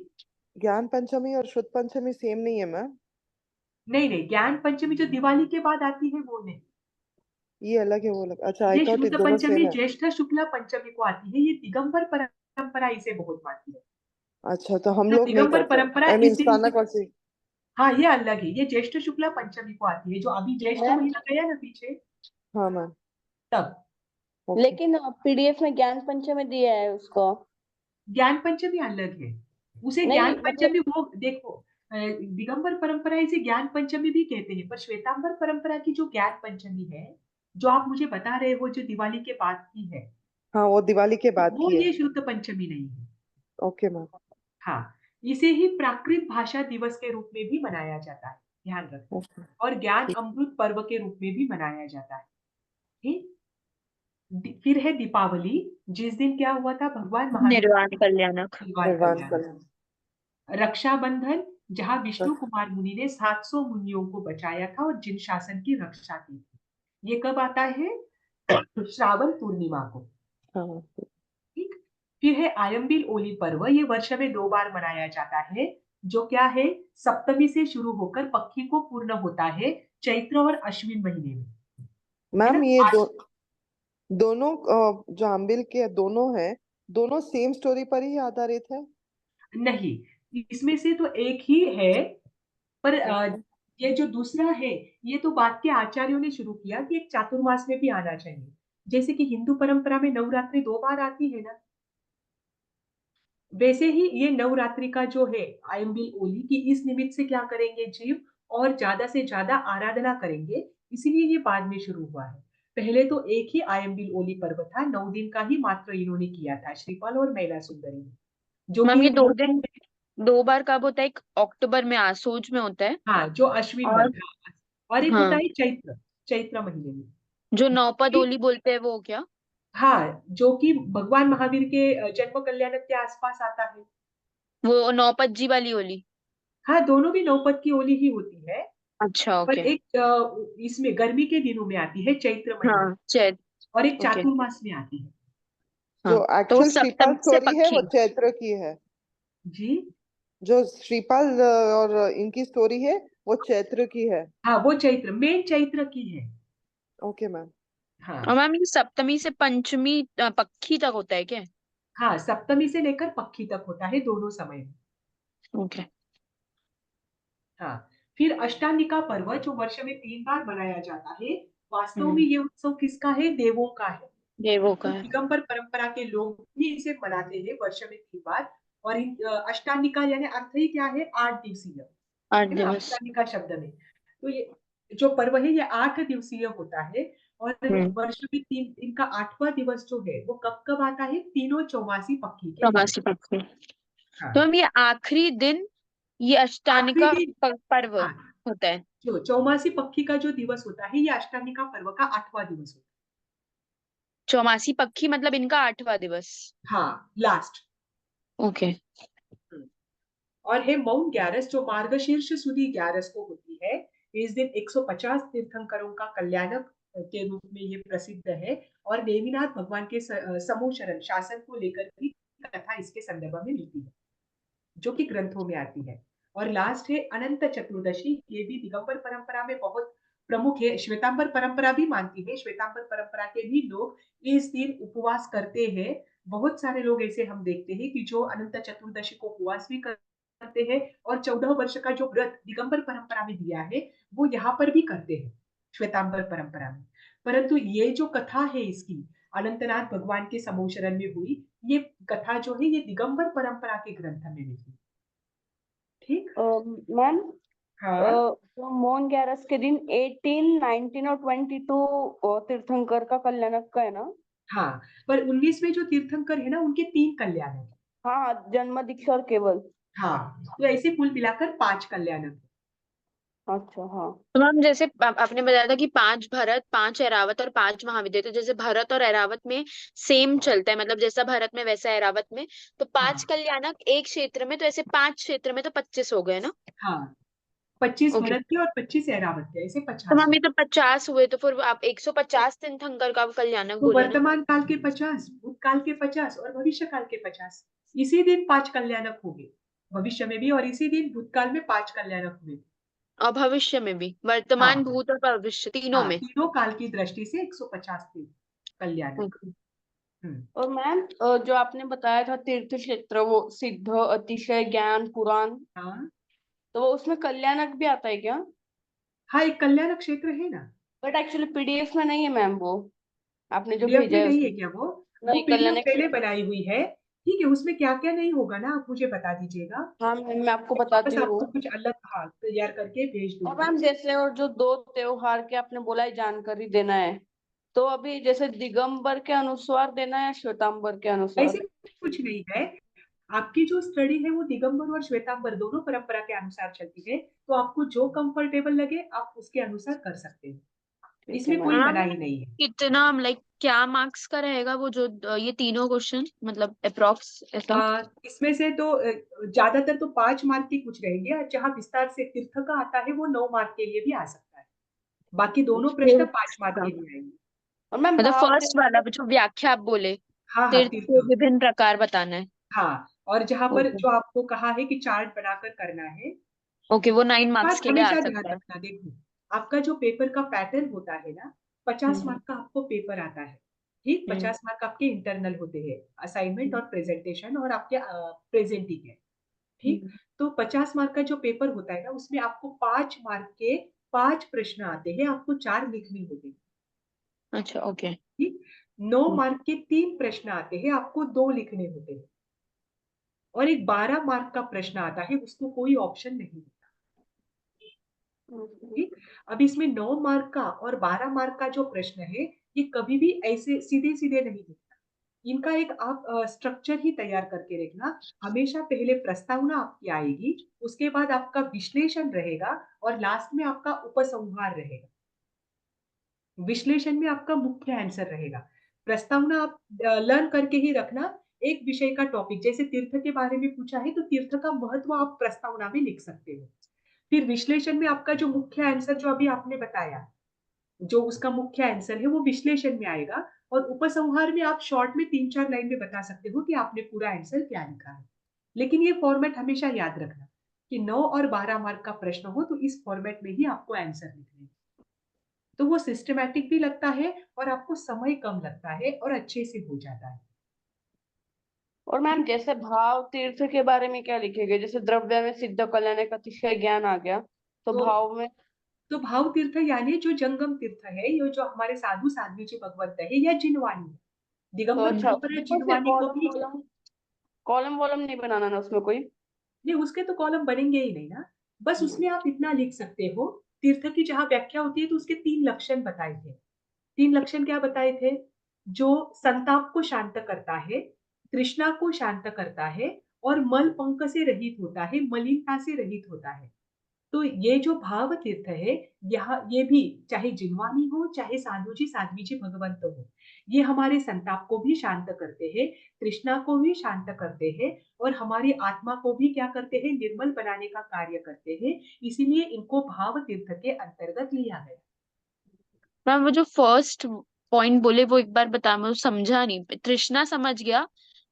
ज्ञान पंचमी और शुद्ध पंचमी सेम नहीं है मैम? नहीं नहीं, ज्ञान पंचमी जो दिवाली के बाद आती है वो नहीं। ये अलग है वो अलग। अच्छा, आई ये थॉट शुद्ध दोनों सेम पंचमी है। ज्येष्ठ शुक्ला पंचमी को आती है। ये दिगंबर परंपरा इसे बहुत मानती है। अच्छा, तो हम तो लोग नहीं दिगंबर करते। परंपरा आई इस मीन दिन स्नानक वासी। हाँ, ये अलग है। ये ज्येष्ठ शुक्ला पंचमी को आती है, जो अभी ज्येष्ठ महीना गया ना पीछे, हाँ मैम, तब। ओके। लेकिन पीडीएफ में ज्ञान पंचमी दिया है उसको। ज्ञान पंचमी अलग है, उसे नहीं ज्ञान मतलब पंचमी वो देखो, दिगंबर परंपरा इसे ज्ञान पंचमी भी कहते हैं, पर श्वेतांबर परंपरा की जो ज्ञान पंचमी है, जो आप मुझे बता रहे हो, जो दिवाली के बाद की है, हाँ, वो दिवाली के बाद वो की है। ये शुद्ध पंचमी नहीं है। ओके मैम, हाँ, इसे ही प्राकृत भाषा दिवस के रूप में भी मनाया जाता है, ध्यान रखना। ओके। और ज्ञान अमृत पर्व के रूप में भी मनाया जाता है। ठीक, फिर है दीपावली, जिस दिन क्या हुआ था, भगवान महावीर निर्वाण कल्याणक, निर्वाण निर्वाण कल्याण। कल्याण। रक्षाबंधन, जहां विष्णु कुमार मुनि ने 700 मुनियों को बचाया था और जिन शासन की रक्षा की थी। ये कब आता है? श्रावण पूर्णिमा को। हाँ, ठीक, फिर है आयम्बिल ओली पर्व। ये वर्ष में 2 बार मनाया जाता है, जो क्या है, सप्तमी से शुरू होकर पक्षी को पूर्ण होता है, चैत्र और अश्विन महीने में, है ना? मैम ये दोनों जो आम्बिल के दोनों हैं, दोनों सेम स्टोरी पर ही आधारित है? नहीं, इसमें से तो एक ही है, पर ये जो दूसरा है, ये तो बाद के आचार्यों ने शुरू किया कि एक चातुर्मास में भी आना चाहिए। जैसे कि हिंदू परंपरा में नवरात्रि 2 बार आती है ना, वैसे ही ये नवरात्रि का जो है आयम्बिल ओली की, इस निमित्त से क्या करेंगे जीव, और ज्यादा से ज्यादा आराधना करेंगे, इसीलिए ये बाद में शुरू हुआ है। पहले तो एक ही आयम्बिल ओली पर्व था, 9 दिन का ही मात्र इन्होंने किया था, श्रीपाल और मैला सुंदरी ने, जो मैम कि ये एक 2 दिन 2 बार कब होता है? एक अक्टूबर में आसोज में होता है, हाँ, जो अश्विन और महीना, और एक होता हाँ, है चैत्र, चैत्र महीने में। जो नौपद होली बोलते हैं वो क्या? हाँ, जो कि भगवान महावीर के जन्म कल्याणक के आसपास आता है। वो नौपद जी वाली होली? हाँ, दोनों भी नौपद की होली ही होती है, अच्छा, पर ओके। एक इसमें गर्मी के दिनों में आती है, चैत्र महीने, हाँ, चैत और एक ओके। चातुर्मास में आती है। जो हाँ, तो वो एक्चुअल श्रीपाल सप्तमी से स्टोरी है वो पक्षी। चैत्र की है। जी जो श्रीपाल और इनकी स्टोरी है वो चैत्र की है। हाँ, वो चैत्र, मेन चैत्र की है। Okay ma'am. हाँ और मैम ये सप्तमी से पंचमी पक्षी तक होता है क्या? हाँ, सप्तमी से लेकर पक्षी तक होता है, दोनों समय में। ओके। हाँ, फिर अष्टानिका पर्व, जो वर्ष में 3 बार मनाया जाता है। वास्तव में ये उत्सव किसका है? देवों का है। देवों का तो है। दिगंबर परंपरा के लोग भी इसे मनाते हैं वर्ष में 3 बार। और इन अष्टानिका यानी अर्थ ही क्या है? 8 दिवसीय, 8 है ना, दिवस। अष्टानिका शब्द में। तो ये जो पर्व है ये 8 दिवसीय होता है, और वर्ष में 3, इनका 8वां दिवस जो है वो कब कब आता है? तीनों चौमासी पक्षी के दिन। चौमासी पक्षी। हाँ, तो मैम ये आखिरी दिन ये आखिरी अष्टानिका दिन, पर्व हाँ, होता है। जो चौमासी पक्षी का जो दिवस होता है, ये अष्टानिका पर्व का 8वां दिवस होता चौमासी पक्षी मतलब इनका 8वां दिवस। है। हाँ, लास्ट। ओके। और है मौन ग्यारस, जो मार्गशीर्ष सुदी ग्यारस को होती है। इस दिन 150 तीर्थंकरों का कल्याणक के रूप में ये प्रसिद्ध है और नेमिनाथ भगवान के समोशरण शासन को लेकर भी कथा इसके संदर्भ में मिलती है, जो कि ग्रंथों में आती है। और लास्ट है अनंत चतुर्दशी, ये भी दिगंबर परंपरा में बहुत प्रमुख है, श्वेतांबर परंपरा भी मानती है। श्वेतांबर परंपरा के भी लोग इस दिन उपवास करते हैं। बहुत सारे लोग ऐसे हम देखते हैं कि जो अनंत चतुर्दशी को उपवास भी करते हैं और 14 वर्ष का जो व्रत दिगंबर परंपरा में दिया है वो यहाँ पर भी करते हैं श्वेतांबर परंपरा में। परंतु ये जो कथा है इसकी अनंतनाथ भगवान के समोशरण में हुई, ये कथा जो है ये दिगंबर परंपरा के ग्रंथ में मिलती है। ठीक। मैम हाँ तो मौन ग्यारस के दिन 18, 19 और 22 तीर्थंकर का कल्याणक का है ना? हाँ, पर 19 में जो तीर्थंकर है ना उनके 3 कल्याणक है। हाँ, जन्म दीक्षा और केवल। हाँ, तो ऐसे कुल मिलाकर 5 कल्याणक है। अच्छा, हाँ। तो मैम जैसे आपने बताया था कि 5 भरत, 5 ऐरावत और 5 महाविद्या, तो जैसे भरत और ऐरावत में सेम चलता है, मतलब जैसा भरत में वैसा ऐरावत में, तो 5 हाँ कल्याणक एक क्षेत्र में, तो ऐसे 5 क्षेत्र में तो 25 हो गए ना? हाँ, 25 ओके। भरत के और 25 ऐरावत के, ऐसे तो 50 मैम है। ये तो 50 हुए, तो फिर आप 150 तीर्थंकर का कल्याणक तो बोले ना? वर्तमान काल के 50, भूतकाल के 50 और भविष्य काल के 50, इसी दिन 5 कल्याणक हो गए भविष्य में भी, और इसी दिन भूतकाल में 5 कल्याणक हुए। और भविष्य में भी, वर्तमान, हाँ भूत और भविष्य तीनों हाँ, में? तीनों काल की दृष्टि से 150 थे कल्याणक। ओके। हम्म। और मैम जो आपने बताया था तीर्थ क्षेत्र, वो सिद्ध, अतिशय, ज्ञान, पुराण, हाँ तो वो उसमें कल्याणक भी आता है क्या? हाँ, एक कल्याणक क्षेत्र है ना। बट एक्चुअली पीडीएफ में नहीं है मैम, वो आपने जो पीडीएफ भेजा में है नहीं है उसमें। क्या वो नहीं, पीडीएफ कल्याणक पहले क्षेत्र। बनाई हुई है। ठीक है, उसमें क्या क्या नहीं होगा ना आप मुझे बता दीजिएगा, हाँ मैम, मैं आपको वापस बताती आपको हूँ। कुछ अलग हाँ तैयार करके भेज और दूंगी। मैम जैसे, और जो 2 त्योहार के आपने बोला है जानकारी देना है, तो अभी जैसे दिगंबर के अनुसार देना है, श्वेतांबर के अनुसार? ऐसे कुछ नहीं है, आपकी जो स्टडी है वो दिगंबर और श्वेतांबर दोनों परंपरा के अनुसार चलती है, तो आपको जो कंफर्टेबल लगे आप उसके अनुसार कर सकते हैं, ठीक है इसमें कोई मैम। मैम मनाही नहीं है। कितना, लाइक क्या मार्क्स का रहेगा वो जो ये तीनों क्वेश्चन, मतलब अप्रोक्स ऐसा? इसमें से तो ज्यादातर तो 5 मार्क की कुछ रहेंगे, और जहाँ विस्तार से तीर्थ का आता है वो 9 मार्क के लिए भी आ सकता है, बाकी दोनों प्रश्न 5 मार्क के लिए आएंगे। और मैम मतलब भाव फर्स्ट वाला तीर्थ। जो व्याख्या आप बोले, हाँ हाँ, तीर्थ के तीर्थ। विभिन्न प्रकार बताना है? हाँ, और जहाँ पर ओके। जो आपको कहा है कि चार्ट बनाकर करना है, ओके, वो 9 मार्क्स बात के लिए आ हमेशा ध्यान सकता है? रखना। देखो, आपका जो पेपर का पैटर्न होता है ना, 50 हम्म। मार्क का आपको पेपर आता है। ठीक, हम्म। 50 मार्क आपके इंटरनल होते हैं, असाइनमेंट हम्म। और प्रेजेंटेशन और आपके प्रेजेंटिंग है। ठीक, हम्म। तो 50 मार्क का जो पेपर होता है ना उसमें आपको 5 मार्क के 5 प्रश्न आते हैं, आपको 4 लिखने होते हैं। अच्छा, ओके। ठीक, 9 हम्म। मार्क के 3 प्रश्न आते हैं, आपको 2 लिखने होते हैं, और एक 12 मार्क का प्रश्न आता है, उसको कोई ऑप्शन नहीं होता। ठीक, अब इसमें 9 मार्क का और 12 मार्क का जो प्रश्न है ये कभी भी ऐसे सीधे सीधे नहीं दिखता, इनका एक आप स्ट्रक्चर ही तैयार करके रखना। हमेशा पहले प्रस्तावना आपकी आएगी, उसके बाद आपका विश्लेषण रहेगा और लास्ट में आपका उपसंहार रहेगा। विश्लेषण में आपका मुख्य आंसर रहेगा। प्रस्तावना आप लर्न करके ही रखना। एक विषय का टॉपिक जैसे तीर्थ के बारे में पूछा है तो तीर्थ का महत्व आप प्रस्तावना में लिख सकते हो। फिर विश्लेषण में आपका जो मुख्य आंसर जो अभी आपने बताया, जो उसका मुख्य आंसर है वो विश्लेषण में आएगा, और उपसंहार में आप शॉर्ट में 3-4 लाइन में बता सकते हो कि आपने पूरा आंसर क्या लिखा है। लेकिन ये फॉर्मेट हमेशा याद रखना कि 9 और 12 मार्क का प्रश्न हो तो इस फॉर्मेट में ही आपको आंसर लिखने हैं। तो वो सिस्टमैटिक भी लगता है और आपको समय कम लगता है और अच्छे से हो जाता है। और मैम जैसे भाव तीर्थ के बारे में क्या लिखेंगे? जैसे द्रव्य में सिद्ध, कल्याणक, अतिशय, ज्ञान आ गया, तो तो भाव में? तो भाव तीर्थ यानी जो जंगम तीर्थ है, ये जो हमारे साधु साध्वी जी भगवंत है या जिनवानी है, तो दिगंबर अच्छा, परंपरा उसमें फिर जिनवानी को कॉलम भी। वॉलम, कॉलम वॉलम नहीं बनाना ना उसमें कोई? नहीं, उसके तो कॉलम बनेंगे ही नहीं ना, बस उसमें आप इतना लिख सकते हो। तीर्थ की जहां व्याख्या होती है तो उसके 3 लक्षण बताए थे। 3 लक्षण क्या बताए थे? जो संताप को शांत करता है, तृष्णा को शांत करता है, और मल पंक से रहित होता है, मलिनता से रहित होता है। तो ये जो भाव तीर्थ है, यहाँ ये भी चाहे जिनवानी हो चाहे साधु जी साध्वी जी भगवंत हो, ये हमारे संताप को भी शांत करते हैं, तृष्णा को भी शांत करते हैं, और हमारी आत्मा को भी क्या करते हैं, निर्मल बनाने का कार्य करते हैं। इसीलिए इनको भाव तीर्थ के अंतर्गत लिया गया। मैम वो जो फर्स्ट पॉइंट बोले वो एक बार बता, मैं वो समझा नहीं। तृष्णा समझ गया,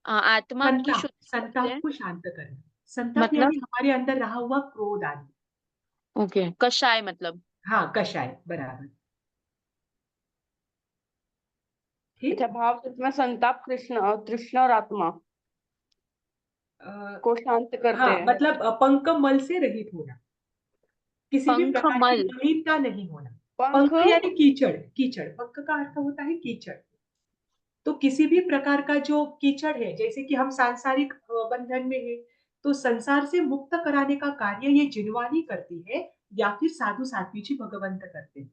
आत्मा की संताप, शुद्धि संताप है, को शांत करना। संताप मतलब यानी हमारे अंदर रहा हुआ क्रोध आदि। ओके, कषाय मतलब। हाँ, कषाय, बराबर। ठीक। अच्छा, भाव में संताप कृष्ण तृष्णा और आत्मा अ, को शांत करते हाँ, हैं। मतलब पंक मल से रहित होना, किसी भी पंख प्रकार की मल, मलिनता नहीं होना। पंख पंक यानी कीचड़, कीचड़, पंक का अर्थ होता है कीचड़। तो किसी भी प्रकार का जो कीचड़ है, जैसे कि हम सांसारिक बंधन में है, तो संसार से मुक्त कराने का कार्य ये जिनवानी करती है या फिर साधु साध्वी जी भगवंत करते हैं।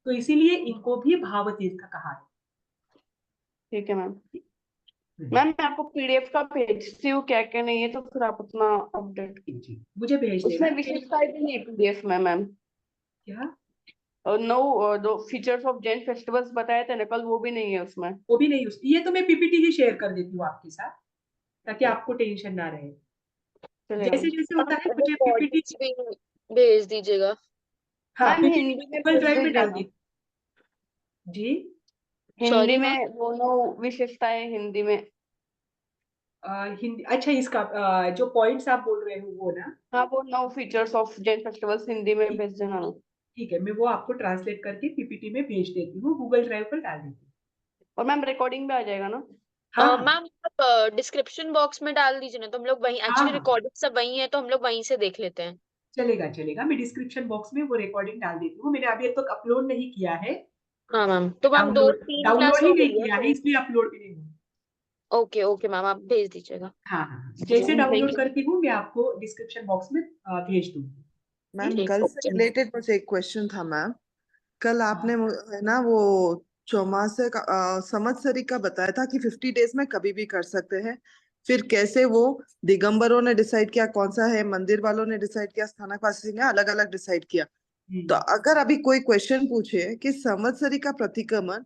तो इसीलिए इनको भी भाव तीर्थ कहा है। ठीक है मैम। हम्म, मैम मैं आपको पीडीएफ का भेजती हूँ, क्या क्या नहीं है तो फिर आप अपना अपडेट जी जी, मुझे भेज देना उसमें फिर। विशेषताएं भी नहीं है पीडीएफ में मैम। क्या? और नो, दो फीचर्स ऑफ जैन फेस्टिवल्स बताए थे ना कल, वो भी नहीं है उसमें। वो भी नहीं, ये तो मैं पीपीटी ही शेयर कर देती हूँ आपके साथ, ताकि आपको टेंशन ना रहे। चलेगा जैसे मैम। जैसे होता है मुझे पीपीटी। रिकॉर्डिंग्स भी भेज दीजिएगा। हाँ, मैम पीपीटी हिंदी में गूगल भेज ड्राइव में डाल दीजिएगा। दी। जी। Hindi sorry ma'am. में वो नो विशेषताएं हिंदी में। हिंदी, अच्छा, इसका जो पॉइंट्स आप बोल रहे हो वो ना। हाँ वो no features of Jain festivals Hindi में ठीक, भेज देना ना। ठीक है, मैं वो आपको ट्रांसलेट करके पीपीटी में भेज देती हूँ, गूगल ड्राइव पर डाल देती हूँ। और मैम रिकॉर्डिंग भी आ जाएगा ना। हाँ हाँ मैम आप डिस्क्रिप्शन बॉक्स में डाल दीजिए ना, तो हम लोग वहीं, हाँ एक्चुअली हाँ, रिकॉर्डिंग सब वहीं है तो हम लोग वहीं से देख लेते हैं। चलेगा चलेगा, मैं डिस्क्रिप्शन बॉक्स में वो रिकॉर्डिंग डाल देती हूँ। मैंने अभी तक अपलोड नहीं किया है, हाँ मैम, तो मैम दो डाउनलोड तीन क्लास डाउनलोड ही हो नहीं गई है किया है, तो। इसलिए अपलोड भी नहीं हुआ। ओके ओके मैम, आप भेज दीजिएगा। हाँ हाँ हाँ। ठीक जैसे है थैंक डाउनलोड यू। करती हूँ मैं आपको डिस्क्रिप्शन बॉक्स में भेज दूंगी। मैम ठीक। ठीक, कल से ओके। रिलेटेड मुझे एक क्वेश्चन था मैम। कल हाँ आपने है ना वो चौमासे का संवत्सरी का बताया था कि 50 डेज में कभी भी कर सकते हैं। फिर कैसे वो दिगंबरों ने डिसाइड किया कौन सा है, मंदिर वालों ने डिसाइड किया, स्थानकवासी ने अलग अलग डिसाइड किया। तो अगर अभी कोई क्वेश्चन पूछे कि संवत्सरी का प्रतिक्रमण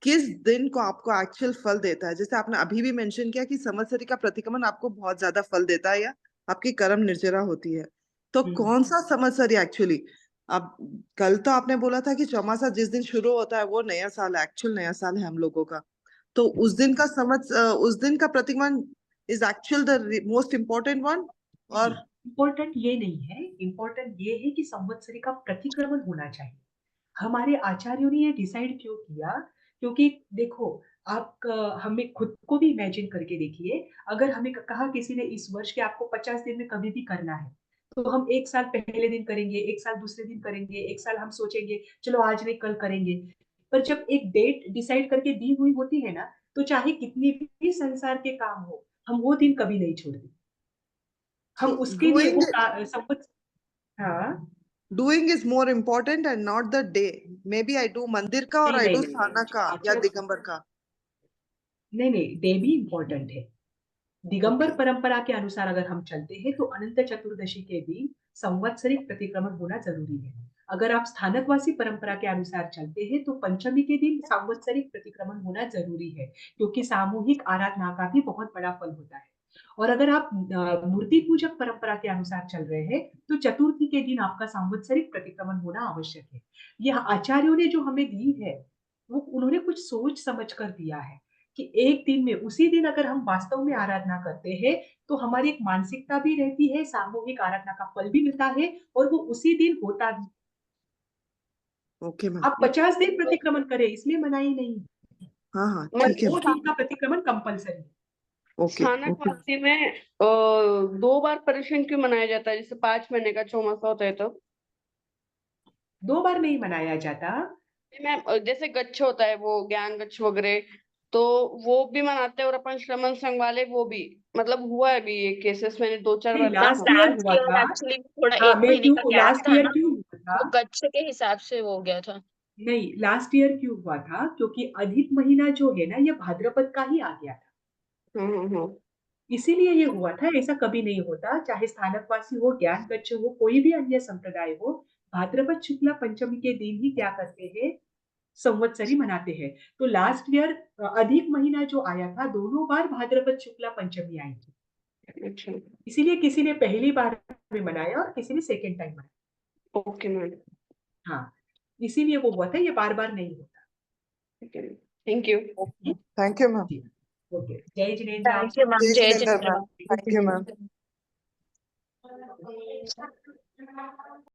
किस दिन को आपको एक्चुअल फल देता है, जैसे आपने अभी भी मेंशन किया कि संवत्सरी का प्रतिक्रमण आपको बहुत ज्यादा फल देता है या आपकी कर्म निर्जरा होती है, तो कौन सा संवत्सरी एक्चुअली? अब कल तो आपने बोला था कि चौमासा जिस दिन शुरू होता है वो नया साल है, एक्चुअल नया साल है हम लोगों का। तो उस दिन का उस दिन का प्रतिक्रमण is actual the most important one? और इम्पोर्टेंट ये नहीं है, इम्पोर्टेंट ये है कि संवत्सरी का प्रतिक्रमण होना चाहिए। हमारे आचार्यों ने ये डिसाइड क्यों किया? क्योंकि देखो, आप हमें खुद को भी इमेजिन करके देखिए, अगर हमें कहा किसी ने इस वर्ष के आपको 50 दिन में कभी भी करना है, तो हम एक साल पहले दिन करेंगे, एक साल दूसरे दिन करेंगे, एक साल हम सोचेंगे चलो आज नहीं कल करेंगे। पर जब एक डेट डिसाइड करके दी हुई होती है ना, तो चाहे कितनी भी संसार के काम हो, हम वो दिन कभी नहीं छोड़ते। हम उसके लिए डूइंग वो संवत्सर। हाँ। Doing is more important and not the day. Maybe I do मंदिर का और नहीं आई नहीं डू नहीं स्थाना नहीं, का या अच्छा, दिगंबर का। नहीं नहीं, डे भी इम्पोर्टेंट है। ओके। दिगंबर परंपरा के अनुसार अगर हम चलते हैं तो अनंत चतुर्दशी के दिन संवत्सरिक प्रतिक्रमण होना जरूरी है। अगर आप स्थानकवासी परंपरा के अनुसार चलते हैं तो पंचमी के दिन संवत्सरिक प्रतिक्रमण होना जरूरी है, क्योंकि सामूहिक आराधना का भी बहुत बड़ा फल होता है। और अगर आप मूर्ति पूजक परंपरा के अनुसार चल रहे हैं तो चतुर्थी के दिन आपका संवत्सरिक प्रतिक्रमण होना आवश्यक है। यह आचार्यों ने जो हमें दी है, वो उन्होंने कुछ सोच समझ कर दिया है कि एक दिन में, उसी दिन अगर हम वास्तव में आराधना करते हैं तो हमारी एक मानसिकता भी रहती है, सामूहिक आराधना का फल भी मिलता है, और वो उसी दिन होता भी। Okay ma'am. आप 50 दिन प्रतिक्रमण करें, इसमें मनाही नहीं है, हाँ हाँ पर ठीक है वो मैम। दिन का प्रतिक्रमण कंपलसरी है। ओके स्थानक ओके। वासी में 2 बार पर्युषण क्यों मनाया जाता है, जैसे 5 महीने का चौमासा होता है तो? 2 बार नहीं मनाया जाता। मैम जैसे गच्छ होता है वो ज्ञान गच्छ वगैरह, तो वो भी मनाते हैं, और अपन श्रमण संघ वाले वो भी, मतलब हुआ है अभी ये केसेस मैंने 2-4 नहीं, बार पढ़ा लास्ट था। ईयर लास्ट हुआ ईयर था। एक्चुअली थोड़ा हाँ, 1 मैं महीने का क्यों, गैप लास्ट था ईयर ना, क्यों हुआ था? तो कच्छ के हिसाब से वो हो गया था। नहीं, लास्ट ईयर क्यों हुआ था? क्योंकि अधिक महीना जो है ना, ये भाद्रपद का ही आ गया था, हम्म। इसीलिए ये हुआ था। ऐसा कभी नहीं होता, चाहे स्थानकवासी हो, ज्ञान गच्छ हो, कोई भी अन्य संप्रदाय हो, भाद्रपद शुक्ला पंचमी के दिन ही क्या करते हैं, संवत्सरी मनाते हैं। तो लास्ट ईयर अधिक महीना जो आया था, दोनों बार भाद्रपद शुक्ला पंचमी आई थी, अच्छा। इसीलिए किसी ने पहली बार में मनाया और किसी ने सेकेंड टाइम मनाया। Okay ma'am. हाँ, इसीलिए वो हुआ था, ये बार बार नहीं होता। Thank you. Thank you ma'am. जी ओके, जय जिनेंद्र। थैंक यू मैम, जय जय Jinendra ma'am, Jinendra. Thank you ma'am.